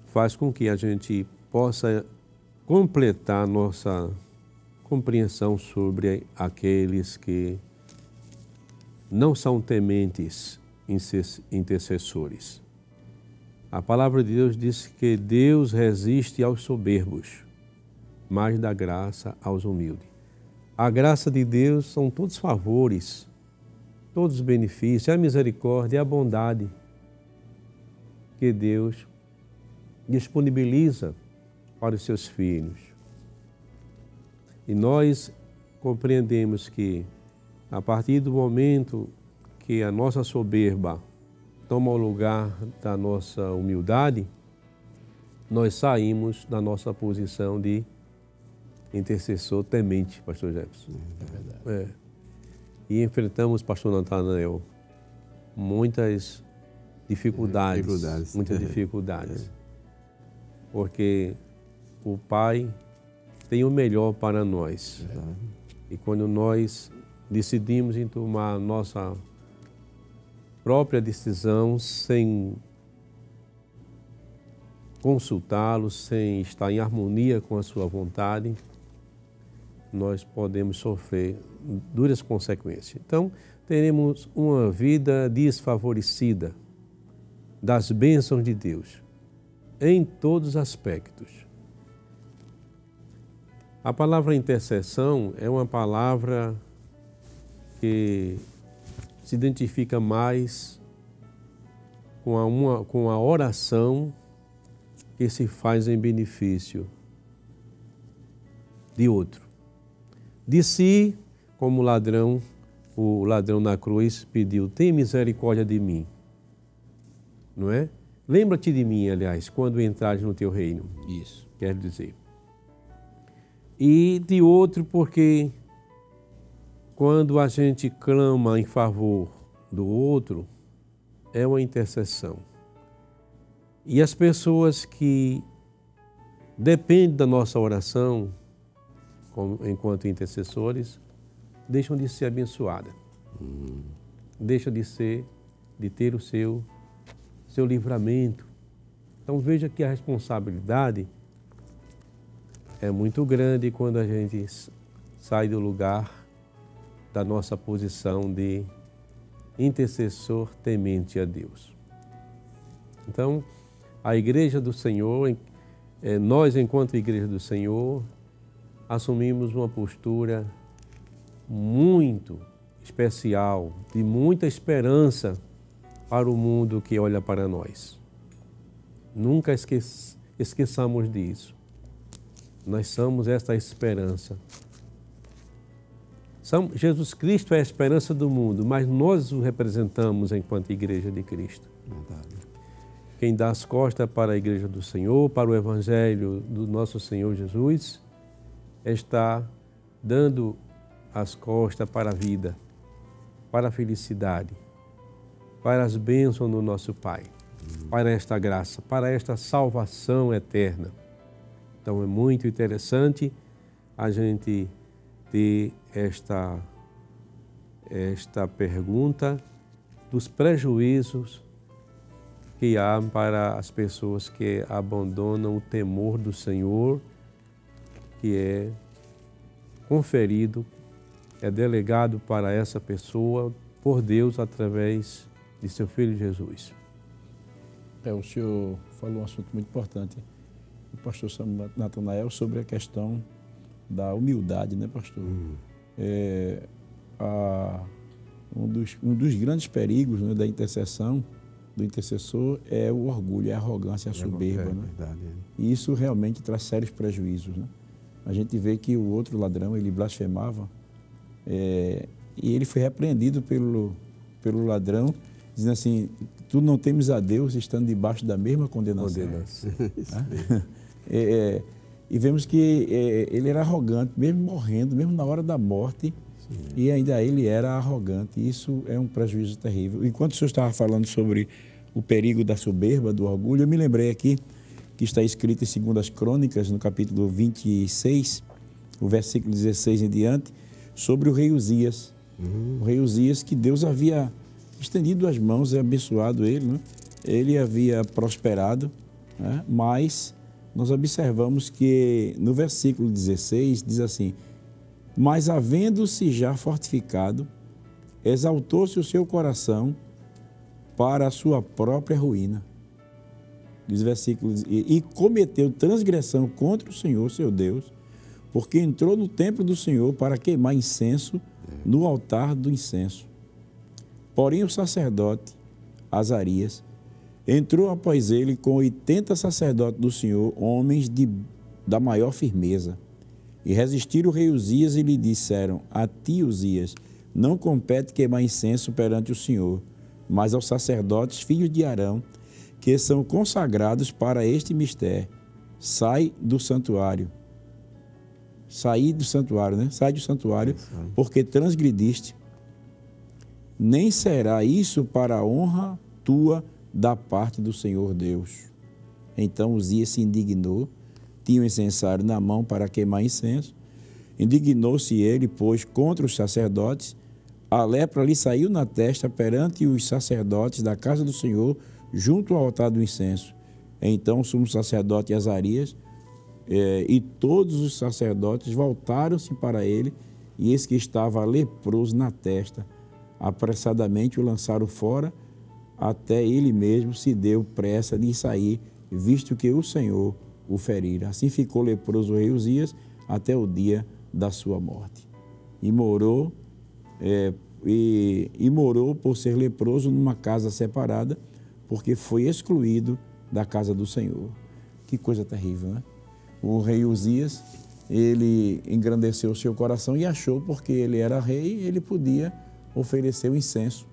faz com que a gente possa completar nossa compreensão sobre aqueles que não são tementes intercessores. A palavra de Deus diz que Deus resiste aos soberbos, mas dá graça aos humildes. A graça de Deus são todos favores, todos benefícios, a misericórdia, a bondade que Deus disponibiliza para os seus filhos. E nós compreendemos que, a partir do momento que a nossa soberba toma o lugar da nossa humildade, nós saímos da nossa posição de intercessor temente, pastor Jefferson. É verdade. E enfrentamos, pastor Natanael, muitas dificuldades. Muitas dificuldades. Porque o Pai tem o melhor para nós. E quando nós decidimos em tomar a nossa própria decisão sem consultá-lo, sem estar em harmonia com a sua vontade, nós podemos sofrer duras consequências. Então, teremos uma vida desfavorecida das bênçãos de Deus, em todos os aspectos. A palavra intercessão é uma palavra que se identifica mais com a oração que se faz em benefício de outro. De si, como o ladrão na cruz pediu, tem misericórdia de mim. Não é? Lembra-te de mim, aliás, quando entrares no teu reino. Isso. Quer dizer. E de outro, porque quando a gente clama em favor do outro, é uma intercessão. E as pessoas que dependem da nossa oração, enquanto intercessores, deixam de ser abençoadas. Deixam de ter o seu livramento. Então veja que a responsabilidade é muito grande quando a gente sai do lugar da nossa posição de intercessor temente a Deus. Então, a Igreja do Senhor, nós enquanto Igreja do Senhor, assumimos uma postura muito especial, de muita esperança para o mundo que olha para nós. Nunca esqueçamos disso. Nós somos esta esperança. Jesus Cristo é a esperança do mundo, mas nós o representamos enquanto Igreja de Cristo. Verdade. Quem dá as costas para a Igreja do Senhor, para o Evangelho do nosso Senhor Jesus, está dando as costas para a vida, para a felicidade, para as bênçãos do nosso Pai, para esta graça, para esta salvação eterna. Então é muito interessante a gente ter esta pergunta dos prejuízos que há para as pessoas que abandonam o temor do Senhor, que é conferido, é delegado para essa pessoa por Deus através de seu Filho Jesus. O senhor falou um assunto muito importante, o pastor Natanael, sobre a questão da humildade, né, pastor? Um dos grandes perigos, né, da intercessão, do intercessor, é o orgulho, a arrogância, a soberba. Né? Verdade. E isso realmente traz sérios prejuízos. Né? A gente vê que o outro ladrão, ele blasfemava, e ele foi repreendido pelo ladrão, dizendo assim: tu não temes a Deus estando debaixo da mesma condenação. E vemos que ele era arrogante, mesmo morrendo, mesmo na hora da morte, sim, e ainda ele era arrogante. Isso é um prejuízo terrível. Enquanto o senhor estava falando sobre o perigo da soberba, do orgulho, eu me lembrei aqui que está escrito em 2 Crônicas, no capítulo 26, o versículo 16 em diante, sobre o rei Uzias. O rei Uzias, que Deus havia estendido as mãos e abençoado ele, né? Ele havia prosperado, né? Mas nós observamos que no versículo 16 diz assim: mas havendo-se já fortificado, exaltou-se o seu coração para a sua própria ruína. Diz o versículo: e cometeu transgressão contra o Senhor, seu Deus, porque entrou no templo do Senhor para queimar incenso no altar do incenso. Porém o sacerdote Azarias entrou após ele com 80 sacerdotes do Senhor, homens da maior firmeza. E resistiram o rei Uzias e lhe disseram: a ti, Uzias, não compete queimar incenso perante o Senhor, mas aos sacerdotes, filhos de Arão, que são consagrados para este mistério. Sai do santuário. Sai do santuário, né? Sai do santuário, porque transgrediste. Nem será isso para a honra tua da parte do Senhor Deus. Então Uzias se indignou, tinha o incensário na mão para queimar incenso. Indignou-se ele, pois, contra os sacerdotes. A lepra lhe saiu na testa perante os sacerdotes da casa do Senhor, junto ao altar do incenso. Então o sumo sacerdote Azarias e todos os sacerdotes voltaram-se para ele, e eis que estava leproso na testa. Apressadamente o lançaram fora, até ele mesmo se deu pressa de sair, visto que o Senhor o ferira. Assim ficou leproso o rei Uzias até o dia da sua morte. E morou por ser leproso numa casa separada, porque foi excluído da casa do Senhor. Que coisa terrível, né? O rei Uzias, ele engrandeceu o seu coração e achou, porque ele era rei, ele podia oferecer o incenso.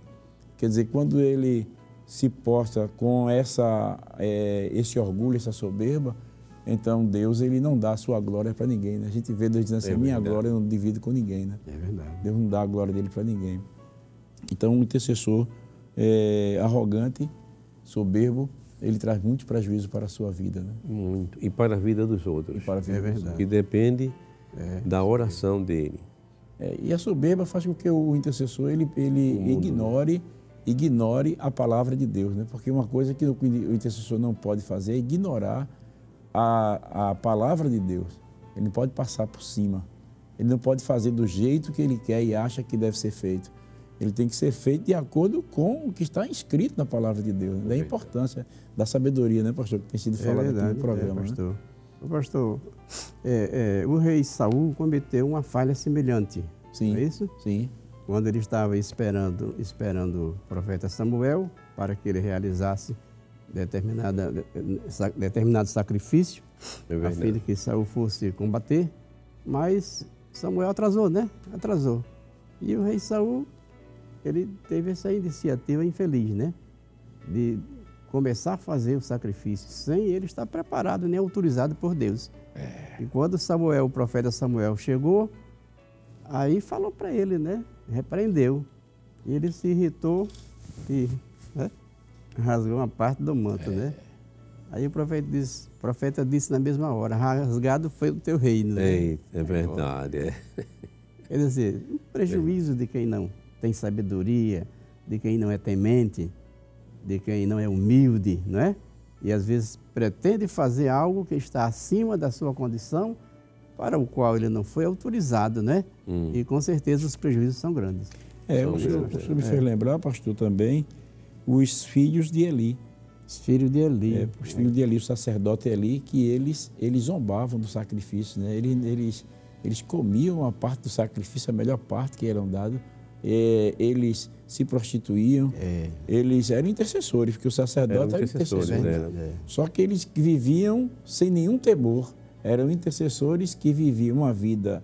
Quer dizer, quando ele se postra com esse orgulho, essa soberba, então Deus, ele não dá a sua glória para ninguém, né? A gente vê Deus dizendo assim: minha glória eu não divido com ninguém, né? É verdade. Deus não dá a glória dele para ninguém. Então, um intercessor arrogante, soberbo, ele traz muito prejuízo para a sua vida, né? Muito. E para a vida dos outros. É verdade. Que depende da oração dele. E a soberba faz com que o intercessor ele ignore a palavra de Deus, né? Porque uma coisa que o intercessor não pode fazer é ignorar a palavra de Deus. Ele não pode passar por cima. Ele não pode fazer do jeito que ele quer e acha que deve ser feito. Ele tem que ser feito de acordo com o que está escrito na palavra de Deus, da importância da sabedoria, né, pastor? Que tem sido falado aqui no programa. Pastor. Né? Pastor, o rei Saul cometeu uma falha semelhante. Sim. Não é isso? Sim. Quando ele estava esperando o profeta Samuel para que ele realizasse determinado sacrifício, É a fim de que Saul fosse combater, mas Samuel atrasou, né? Atrasou. E o rei Saul, ele teve essa iniciativa infeliz, né? De começar a fazer o sacrifício sem ele estar preparado nem autorizado por Deus. E quando Samuel, o profeta Samuel, chegou, aí falou para ele, né? Repreendeu. E ele se irritou e rasgou uma parte do manto, né? Aí o profeta disse na mesma hora, rasgado foi o teu reino. Né? É verdade. Quer dizer, um prejuízo de quem não tem sabedoria, de quem não é temente, de quem não é humilde, não é? E às vezes pretende fazer algo que está acima da sua condição, para o qual ele não foi autorizado, né? E com certeza os prejuízos são grandes. O senhor me fez lembrar, pastor, também, os filhos de Eli. Os filhos de Eli. Os filhos de Eli, o sacerdote Eli, que eles zombavam do sacrifício, né? Eles comiam a parte do sacrifício, a melhor parte que eram dados. Eles se prostituíam, eles eram intercessores, porque o sacerdote era intercessor. Só que eles viviam sem nenhum temor. Eram intercessores que viviam uma vida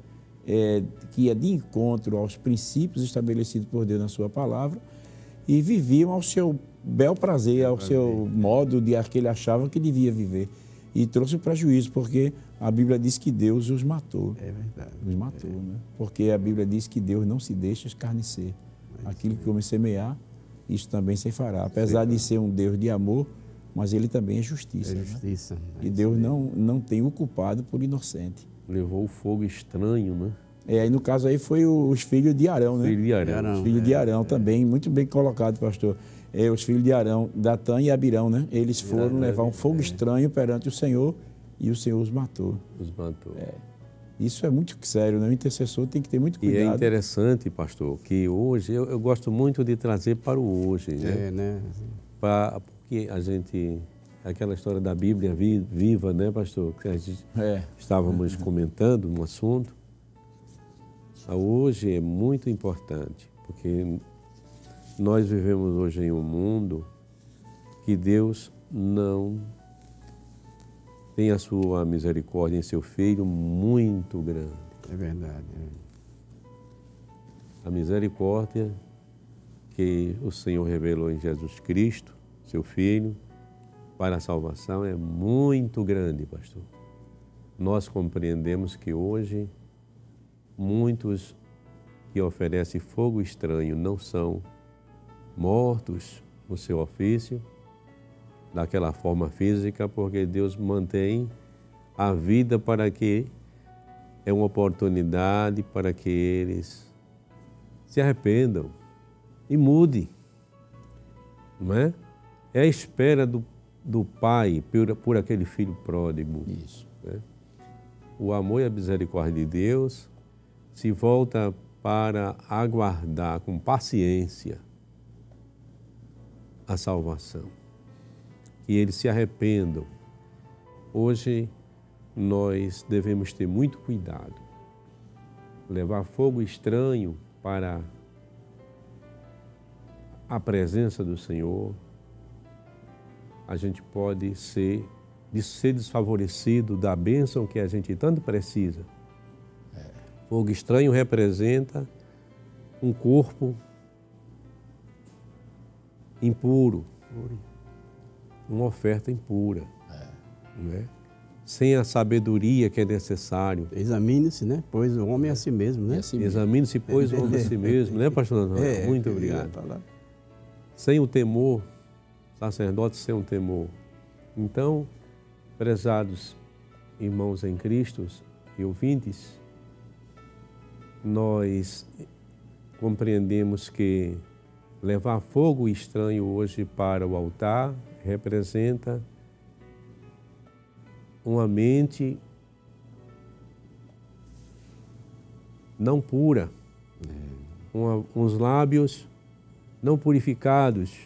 que ia de encontro aos princípios estabelecidos por Deus na sua palavra e viviam ao seu bel prazer, ao seu modo de que ele achava que devia viver. E trouxe prejuízo, porque a Bíblia diz que Deus os matou. É verdade. Os matou, né? Porque a Bíblia diz que Deus não se deixa escarnecer. Aquilo que o homem semear, isso também se fará. Apesar de ser um Deus de amor, mas ele também é justiça. É justiça. Né? E Deus não tem o culpado por inocente. Levou o fogo estranho, né? Aí no caso aí foi os filhos de Arão, né? Filho de Arão. Os filhos de Arão também, muito bem colocado, pastor. Os filhos de Arão, Datã e Abirão, né? Eles foram levar um fogo estranho perante o Senhor e o Senhor os matou. Isso é muito sério, né? O intercessor tem que ter muito cuidado. E é interessante, pastor, que hoje, eu gosto muito de trazer para o hoje, né? Porque a gente, aquela história da Bíblia viva, né, pastor? Que a gente estávamos comentando no assunto. Hoje é muito importante, porque nós vivemos hoje em um mundo que Deus não tem a sua misericórdia em seu Filho muito grande. É verdade. A misericórdia que o Senhor revelou em Jesus Cristo, seu Filho, para a salvação é muito grande, pastor. Nós compreendemos que hoje muitos que oferecem fogo estranho não são mortos no seu ofício, daquela forma física, porque Deus mantém a vida para que é uma oportunidade para que eles se arrependam e mudem, não é? É a espera do pai por aquele filho pródigo. Isso. Né? O amor e a misericórdia de Deus se volta para aguardar com paciência a salvação. Que eles se arrependam. Hoje nós devemos ter muito cuidado. Levar fogo estranho para a presença do Senhor, a gente pode ser desfavorecido da bênção que a gente tanto precisa. Fogo estranho representa um corpo impuro, uma oferta impura, né? Sem a sabedoria que é necessário. Examine-se, né? Pois o homem é a si mesmo, né? Examine-se, pois o homem é a si mesmo, né, pastor Antônio? Muito obrigado. Sem o temor, sacerdote sem o temor. Então, prezados irmãos em Cristo e ouvintes, nós compreendemos que levar fogo estranho hoje para o altar representa uma mente não pura, uns lábios não purificados,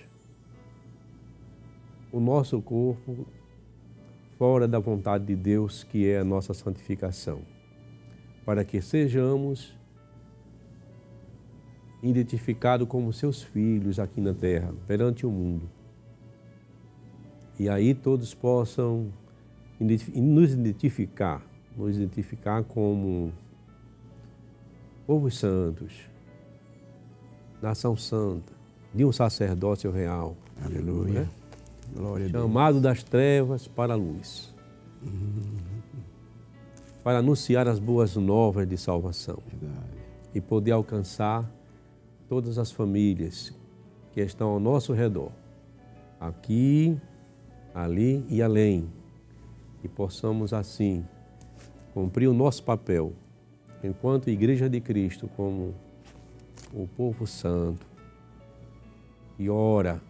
o nosso corpo fora da vontade de Deus, que é a nossa santificação, para que sejamos identificados como seus filhos aqui na terra, perante o mundo. E aí todos possam nos identificar como povos santos, nação santa, de um sacerdócio real. Aleluia. Né? Glória a Deus. Chamado das trevas para a luz. Para anunciar as boas novas de salvação. Verdade. E poder alcançar todas as famílias que estão ao nosso redor. Aqui, ali e além. E possamos assim cumprir o nosso papel enquanto Igreja de Cristo, como o povo santo, que ora,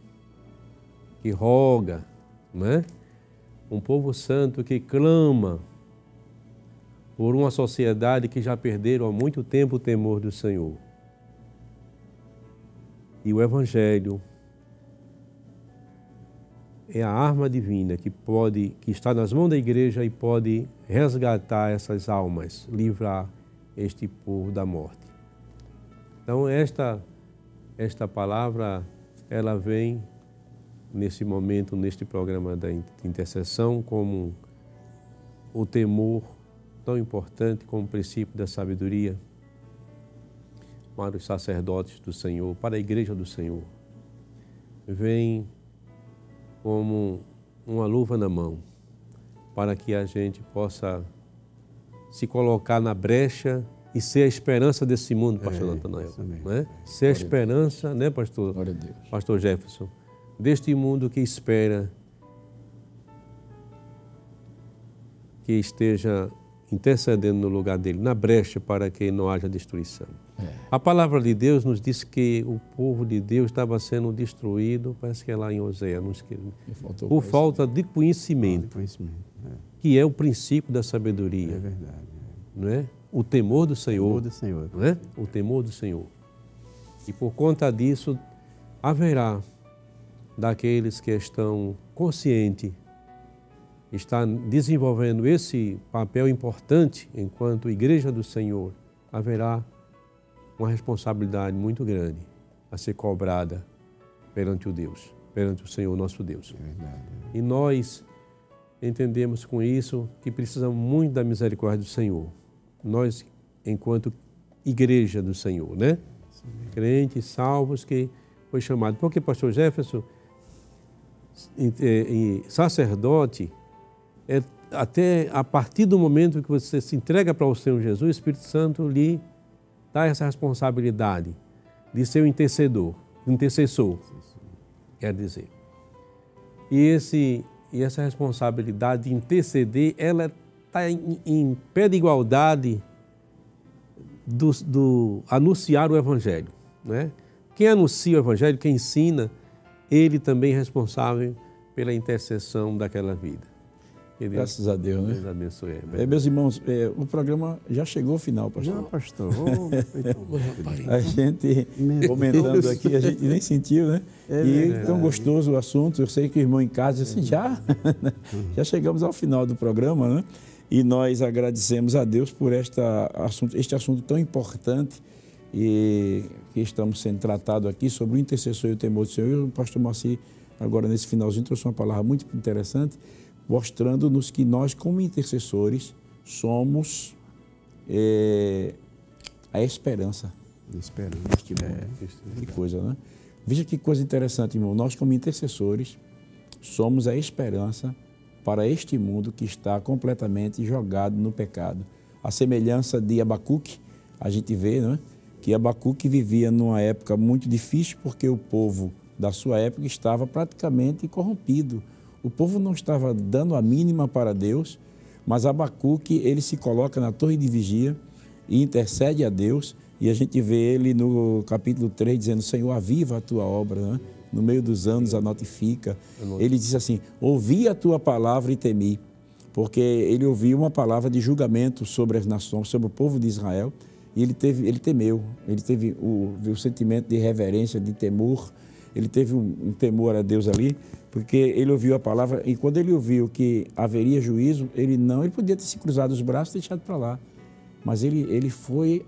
que roga, né? Um povo santo que clama por uma sociedade que já perderam há muito tempo o temor do Senhor. E o Evangelho é a arma divina que está nas mãos da igreja e pode resgatar essas almas, livrar este povo da morte. Então esta palavra, ela vem nesse momento, neste programa da intercessão, como o temor tão importante como princípio da sabedoria para os sacerdotes do Senhor, para a igreja do Senhor. Vem como uma luva na mão, para que a gente possa se colocar na brecha e ser a esperança desse mundo, pastor Natanael. Né? Ser a esperança, né, pastor? Glória a Deus. Pastor Jefferson, deste mundo que espera que esteja intercedendo no lugar dele, na brecha, para que não haja destruição. A palavra de Deus nos diz que o povo de Deus estava sendo destruído, parece que é lá em Oséias, por falta de conhecimento, que é o princípio da sabedoria. É verdade. Não é? O temor do Senhor. O temor do Senhor. Não é? O temor do Senhor. E por conta disso, haverá daqueles que estão conscientes, estão desenvolvendo esse papel importante enquanto Igreja do Senhor, haverá uma responsabilidade muito grande a ser cobrada perante o Deus, perante o Senhor nosso Deus. É verdade. E nós entendemos com isso que precisamos muito da misericórdia do Senhor. Nós, enquanto Igreja do Senhor, né? Sim. Crentes, salvos, que foi chamado. Porque, pastor Jefferson, sacerdote, até a partir do momento que você se entrega para o Senhor Jesus, o Espírito Santo lhe dá essa responsabilidade de ser o intercessor, quer dizer. E essa responsabilidade de interceder, ela está em pé de igualdade do anunciar o Evangelho, né? Quem anuncia o Evangelho, quem ensina, ele também é responsável pela intercessão daquela vida. Graças a Deus, né? Deus abençoe. Meus irmãos, o programa já chegou ao final, pastor. Já, pastor. A gente comentando aqui, a gente nem sentiu, né? E tão gostoso o assunto. Eu sei que o irmão em casa disse assim, já chegamos ao final do programa, né? E nós agradecemos a Deus por este assunto tão importante e que estamos sendo tratado aqui sobre o intercessor e o temor do Senhor. E o pastor Moacir, agora nesse finalzinho, trouxe uma palavra muito interessante, mostrando-nos que nós, como intercessores, somos a esperança. Deste mundo. Que coisa, né? Veja que coisa interessante, irmão. Nós, como intercessores, somos a esperança para este mundo que está completamente jogado no pecado. A semelhança de Abacuque, a gente vê, né, que Abacuque vivia numa época muito difícil porque o povo da sua época estava praticamente corrompido. O povo não estava dando a mínima para Deus, mas Abacuque, ele se coloca na torre de vigia e intercede a Deus, e a gente vê ele no capítulo 3 dizendo, Senhor, aviva a tua obra, né? No meio dos anos a notifica. Ele diz assim, ouvi a tua palavra e temi, porque ele ouviu uma palavra de julgamento sobre as nações, sobre o povo de Israel, e ele temeu, ele teve o sentimento de reverência, de temor, ele teve um temor a Deus ali, porque ele ouviu a palavra, e quando ele ouviu que haveria juízo, ele podia ter se cruzado os braços e deixado para lá, mas ele foi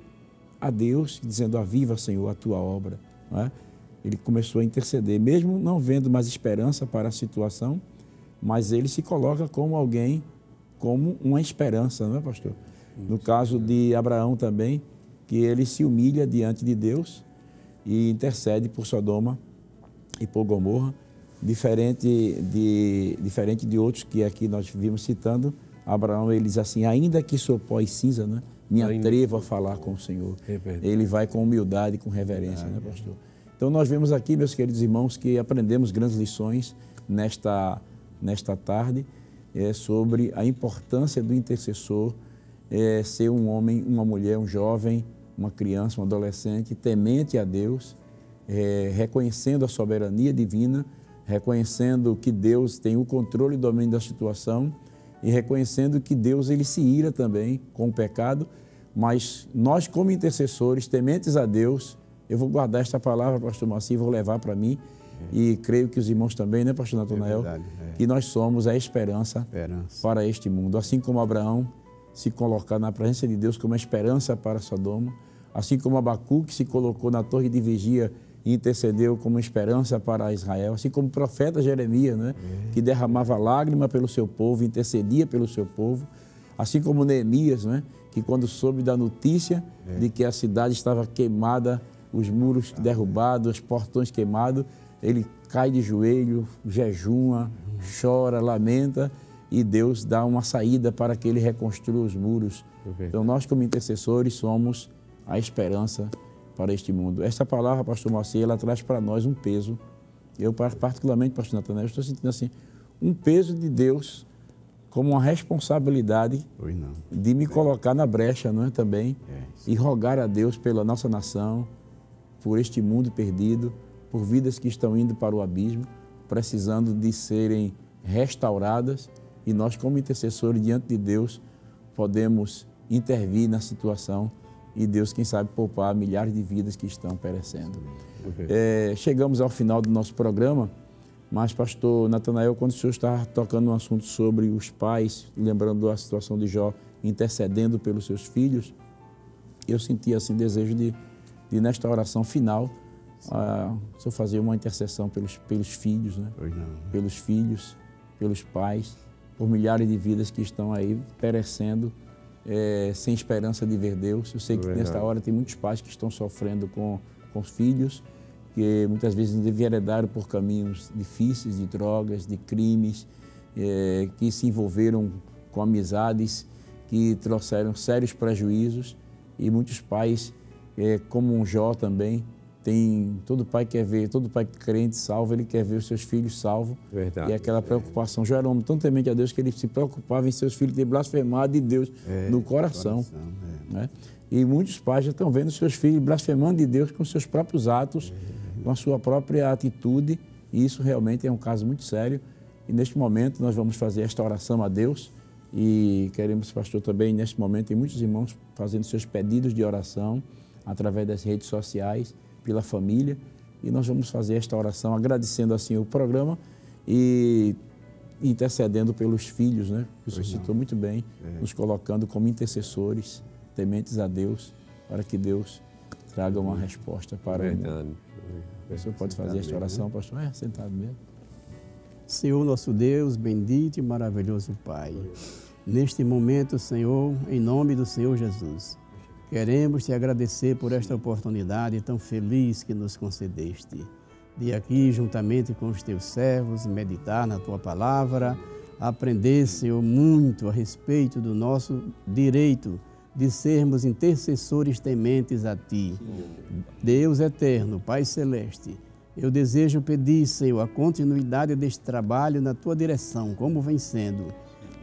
a Deus dizendo, aviva, Senhor, a tua obra, não é? Ele começou a interceder, mesmo não vendo mais esperança para a situação, mas ele se coloca como alguém como uma esperança, não é, pastor? No caso de Abraão também, que ele se humilha diante de Deus e intercede por Sodoma e por Gomorra, diferente de outros que aqui nós vimos citando. Abraão, ele diz assim, ainda que sou pó e cinza, né, me atrevo a falar com o Senhor. Ele vai com humildade e com reverência, né, pastor? Então nós vemos aqui, meus queridos irmãos, que aprendemos grandes lições nesta tarde sobre a importância do intercessor ser um homem, uma mulher, um jovem, uma criança, um adolescente, temente a Deus, reconhecendo a soberania divina, reconhecendo que Deus tem o controle e domínio da situação e reconhecendo que Deus ele se ira também com o pecado, mas nós como intercessores, tementes a Deus, eu vou guardar esta palavra, pastor Moacir, vou levar para mim e creio que os irmãos também, né, pastor Natanael, que nós somos a esperança para este mundo, assim como Abraão se colocar na presença de Deus como a esperança para Sodoma, assim como Abacuque se colocou na torre de vigia e intercedeu como esperança para Israel, assim como o profeta Jeremias, né, que derramava lágrima pelo seu povo, intercedia pelo seu povo, assim como Neemias, né, que quando soube da notícia de que a cidade estava queimada, os muros derrubados, os portões queimados, ele cai de joelho, jejuma, chora, lamenta e Deus dá uma saída para que ele reconstrua os muros. Então nós como intercessores somos a esperança para este mundo. Esta palavra, pastor Moacir, ela traz para nós um peso. Eu, particularmente, pastor Natanael, estou sentindo assim, um peso de Deus como uma responsabilidade de me colocar na brecha, não é, também, e rogar a Deus pela nossa nação, por este mundo perdido, por vidas que estão indo para o abismo, precisando de serem restauradas, e nós, como intercessores diante de Deus, podemos intervir na situação e Deus, quem sabe, poupar milhares de vidas que estão perecendo. Chegamos ao final do nosso programa, mas, pastor Natanael, quando o senhor está tocando um assunto sobre os pais, lembrando a situação de Jó, intercedendo pelos seus filhos, eu senti assim desejo de nesta oração final, o senhor fazer uma intercessão pelos filhos, né? Pelos filhos, pelos pais, por milhares de vidas que estão aí perecendo, sem esperança de ver Deus. Eu sei que nesta hora tem muitos pais que estão sofrendo com os filhos, que muitas vezes enveredaram por caminhos difíceis, de drogas, de crimes, que se envolveram com amizades que trouxeram sérios prejuízos, e muitos pais, como um Jó também, todo pai quer ver, todo pai crente salvo, ele quer ver os seus filhos salvos. E aquela preocupação. Jó era um homem tão temente a Deus que ele se preocupava em seus filhos ter blasfemado de Deus no coração. Né? E muitos pais já estão vendo seus filhos blasfemando de Deus com seus próprios atos, com a sua própria atitude, e isso realmente é um caso muito sério. E neste momento nós vamos fazer esta oração a Deus e queremos, pastor, também neste momento tem muitos irmãos fazendo seus pedidos de oração através das redes sociais, pela família, e nós vamos fazer esta oração agradecendo assim o programa e intercedendo pelos filhos, né? O senhor citou muito bem, nos colocando como intercessores, tementes a Deus, para que Deus traga uma resposta para o mundo. O senhor pode fazer esta oração, pastor? Sentado mesmo. Senhor nosso Deus, bendito e maravilhoso Pai, neste momento, Senhor, em nome do Senhor Jesus, queremos te agradecer por esta oportunidade tão feliz que nos concedeste, de aqui, juntamente com os teus servos, meditar na tua palavra, aprender, Senhor, muito a respeito do nosso direito de sermos intercessores tementes a ti. Deus eterno, Pai celeste, eu desejo pedir, Senhor, a continuidade deste trabalho na tua direção, como vem sendo,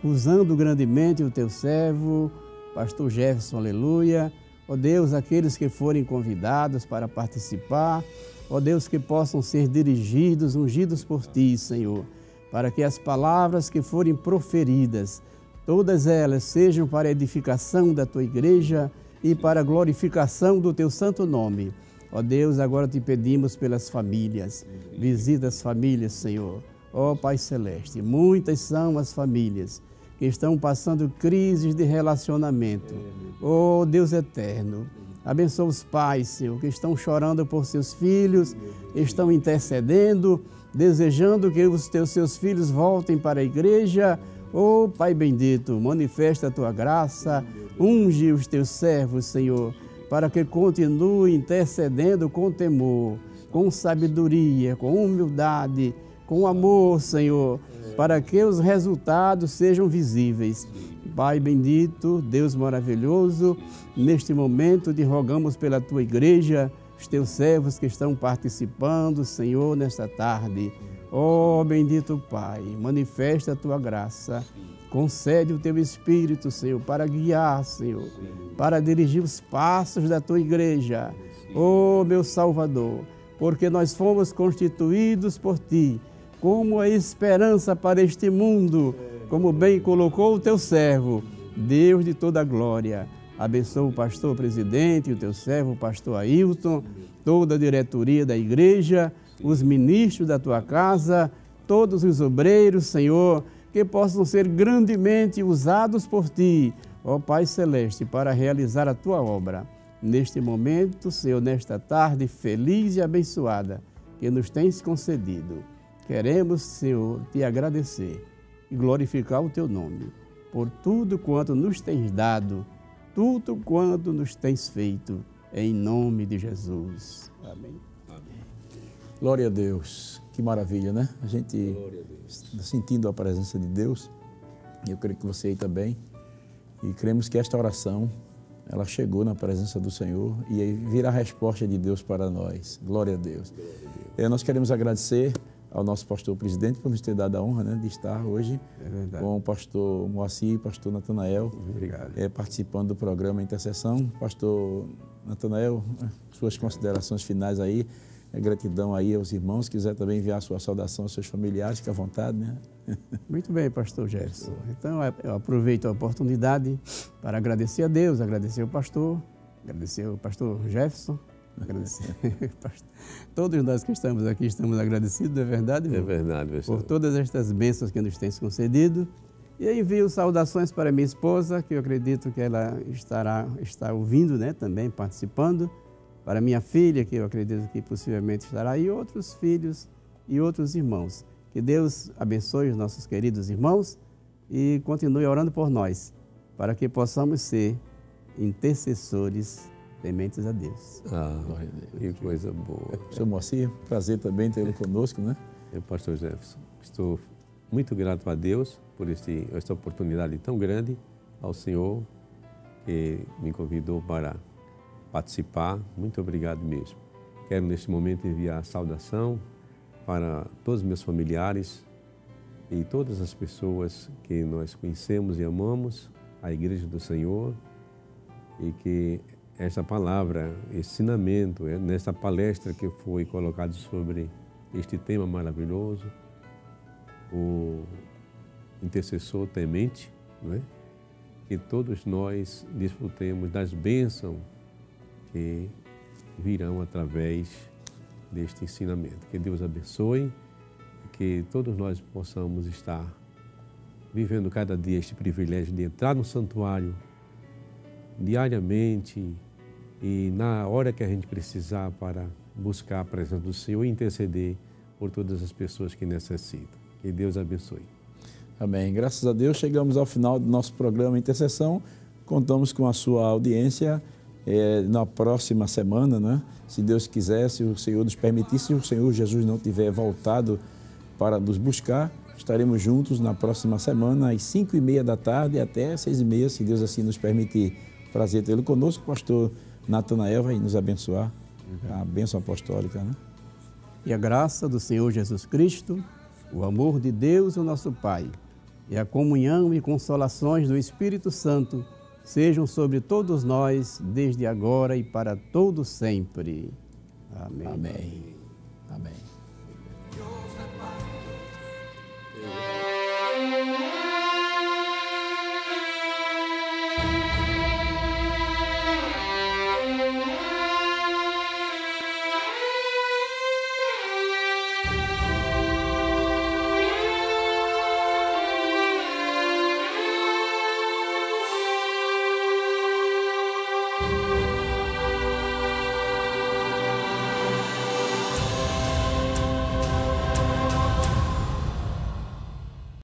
usando grandemente o teu servo, pastor Jefferson, aleluia. Ó Deus, aqueles que forem convidados para participar, ó Deus, que possam ser dirigidos, ungidos por ti, Senhor, para que as palavras que forem proferidas, todas elas sejam para a edificação da tua igreja e para a glorificação do teu santo nome. Ó Deus, agora te pedimos pelas famílias, visita as famílias, Senhor. Ó Pai Celeste, muitas são as famílias que estão passando crises de relacionamento. Ó Deus eterno, abençoa os pais, Senhor, que estão chorando por seus filhos, estão intercedendo, desejando que os seus filhos voltem para a igreja. Ó Pai bendito, manifesta a tua graça, unge os teus servos, Senhor, para que continue intercedendo com temor, com sabedoria, com humildade, com amor, Senhor, para que os resultados sejam visíveis. Pai bendito, Deus maravilhoso, neste momento te rogamos pela tua igreja, os teus servos que estão participando, Senhor, nesta tarde. Ó bendito Pai, manifesta a tua graça, concede o teu Espírito, Senhor, para guiar, Senhor, para dirigir os passos da tua igreja. Ó meu Salvador, porque nós fomos constituídos por ti, como a esperança para este mundo, como bem colocou o teu servo, Deus de toda a glória. Abençoa o pastor presidente, o teu servo, o pastor Ailton, toda a diretoria da igreja, os ministros da tua casa, todos os obreiros, Senhor, que possam ser grandemente usados por ti, ó Pai Celeste, para realizar a tua obra. Neste momento, Senhor, nesta tarde feliz e abençoada que nos tens concedido, queremos, Senhor, te agradecer e glorificar o teu nome por tudo quanto nos tens dado, tudo quanto nos tens feito, em nome de Jesus. Amém. Glória a Deus. Que maravilha, né? A gente sentindo a presença de Deus. Eu creio que você aí também. E cremos que esta oração, ela chegou na presença do Senhor e aí virá a resposta de Deus para nós. Glória a Deus. Nós queremos agradecer ao nosso pastor presidente por nos ter dado a honra, né, de estar hoje com o pastor Moacir e o pastor Natanael participando do programa Intercessão. Pastor Natanael, suas considerações finais aí, gratidão aí aos irmãos, se quiser também enviar sua saudação aos seus familiares, fique à vontade, né? Muito bem, pastor Jefferson. Então, eu aproveito a oportunidade para agradecer a Deus, agradecer ao pastor Jefferson, agradecer. Todos nós que estamos aqui estamos agradecidos, é verdade? É verdade, por todas estas bênçãos que nos tens concedido. E eu envio saudações para minha esposa, que eu acredito que ela está ouvindo, né, também participando. Para minha filha, que eu acredito que possivelmente estará, e outros filhos e outros irmãos. Que Deus abençoe os nossos queridos irmãos e continue orando por nós, para que possamos ser intercessores tementes a Deus. Que coisa boa. Senhor Moacir, prazer também tê-lo conosco, né? Pastor Jefferson, estou muito grato a Deus por esta oportunidade tão grande, ao Senhor que me convidou para participar. Muito obrigado mesmo. Quero neste momento enviar saudação para todos os meus familiares e todas as pessoas que nós conhecemos e amamos, a Igreja do Senhor, e que essa palavra, esse ensinamento, nessa palestra que foi colocado sobre este tema maravilhoso, o intercessor temente, não é? Que todos nós desfrutemos das bênçãos que virão através deste ensinamento. Que Deus abençoe, que todos nós possamos estar vivendo cada dia este privilégio de entrar no santuário diariamente e na hora que a gente precisar para buscar a presença do Senhor e interceder por todas as pessoas que necessitam. Que Deus abençoe. Amém. Graças a Deus chegamos ao final do nosso programa Intercessão. Contamos com a sua audiência na próxima semana, né? Se Deus quiser, se o Senhor nos permitir, se o Senhor Jesus não tiver voltado para nos buscar, estaremos juntos na próxima semana, às 5h30 da tarde até 6h30, se Deus assim nos permitir. Prazer tê-lo conosco. O pastor Natanael vai nos abençoar, a bênção apostólica, né? E a graça do Senhor Jesus Cristo, o amor de Deus, o nosso Pai, e a comunhão e consolações do Espírito Santo sejam sobre todos nós, desde agora e para todo sempre. Amém. Amém. Amém.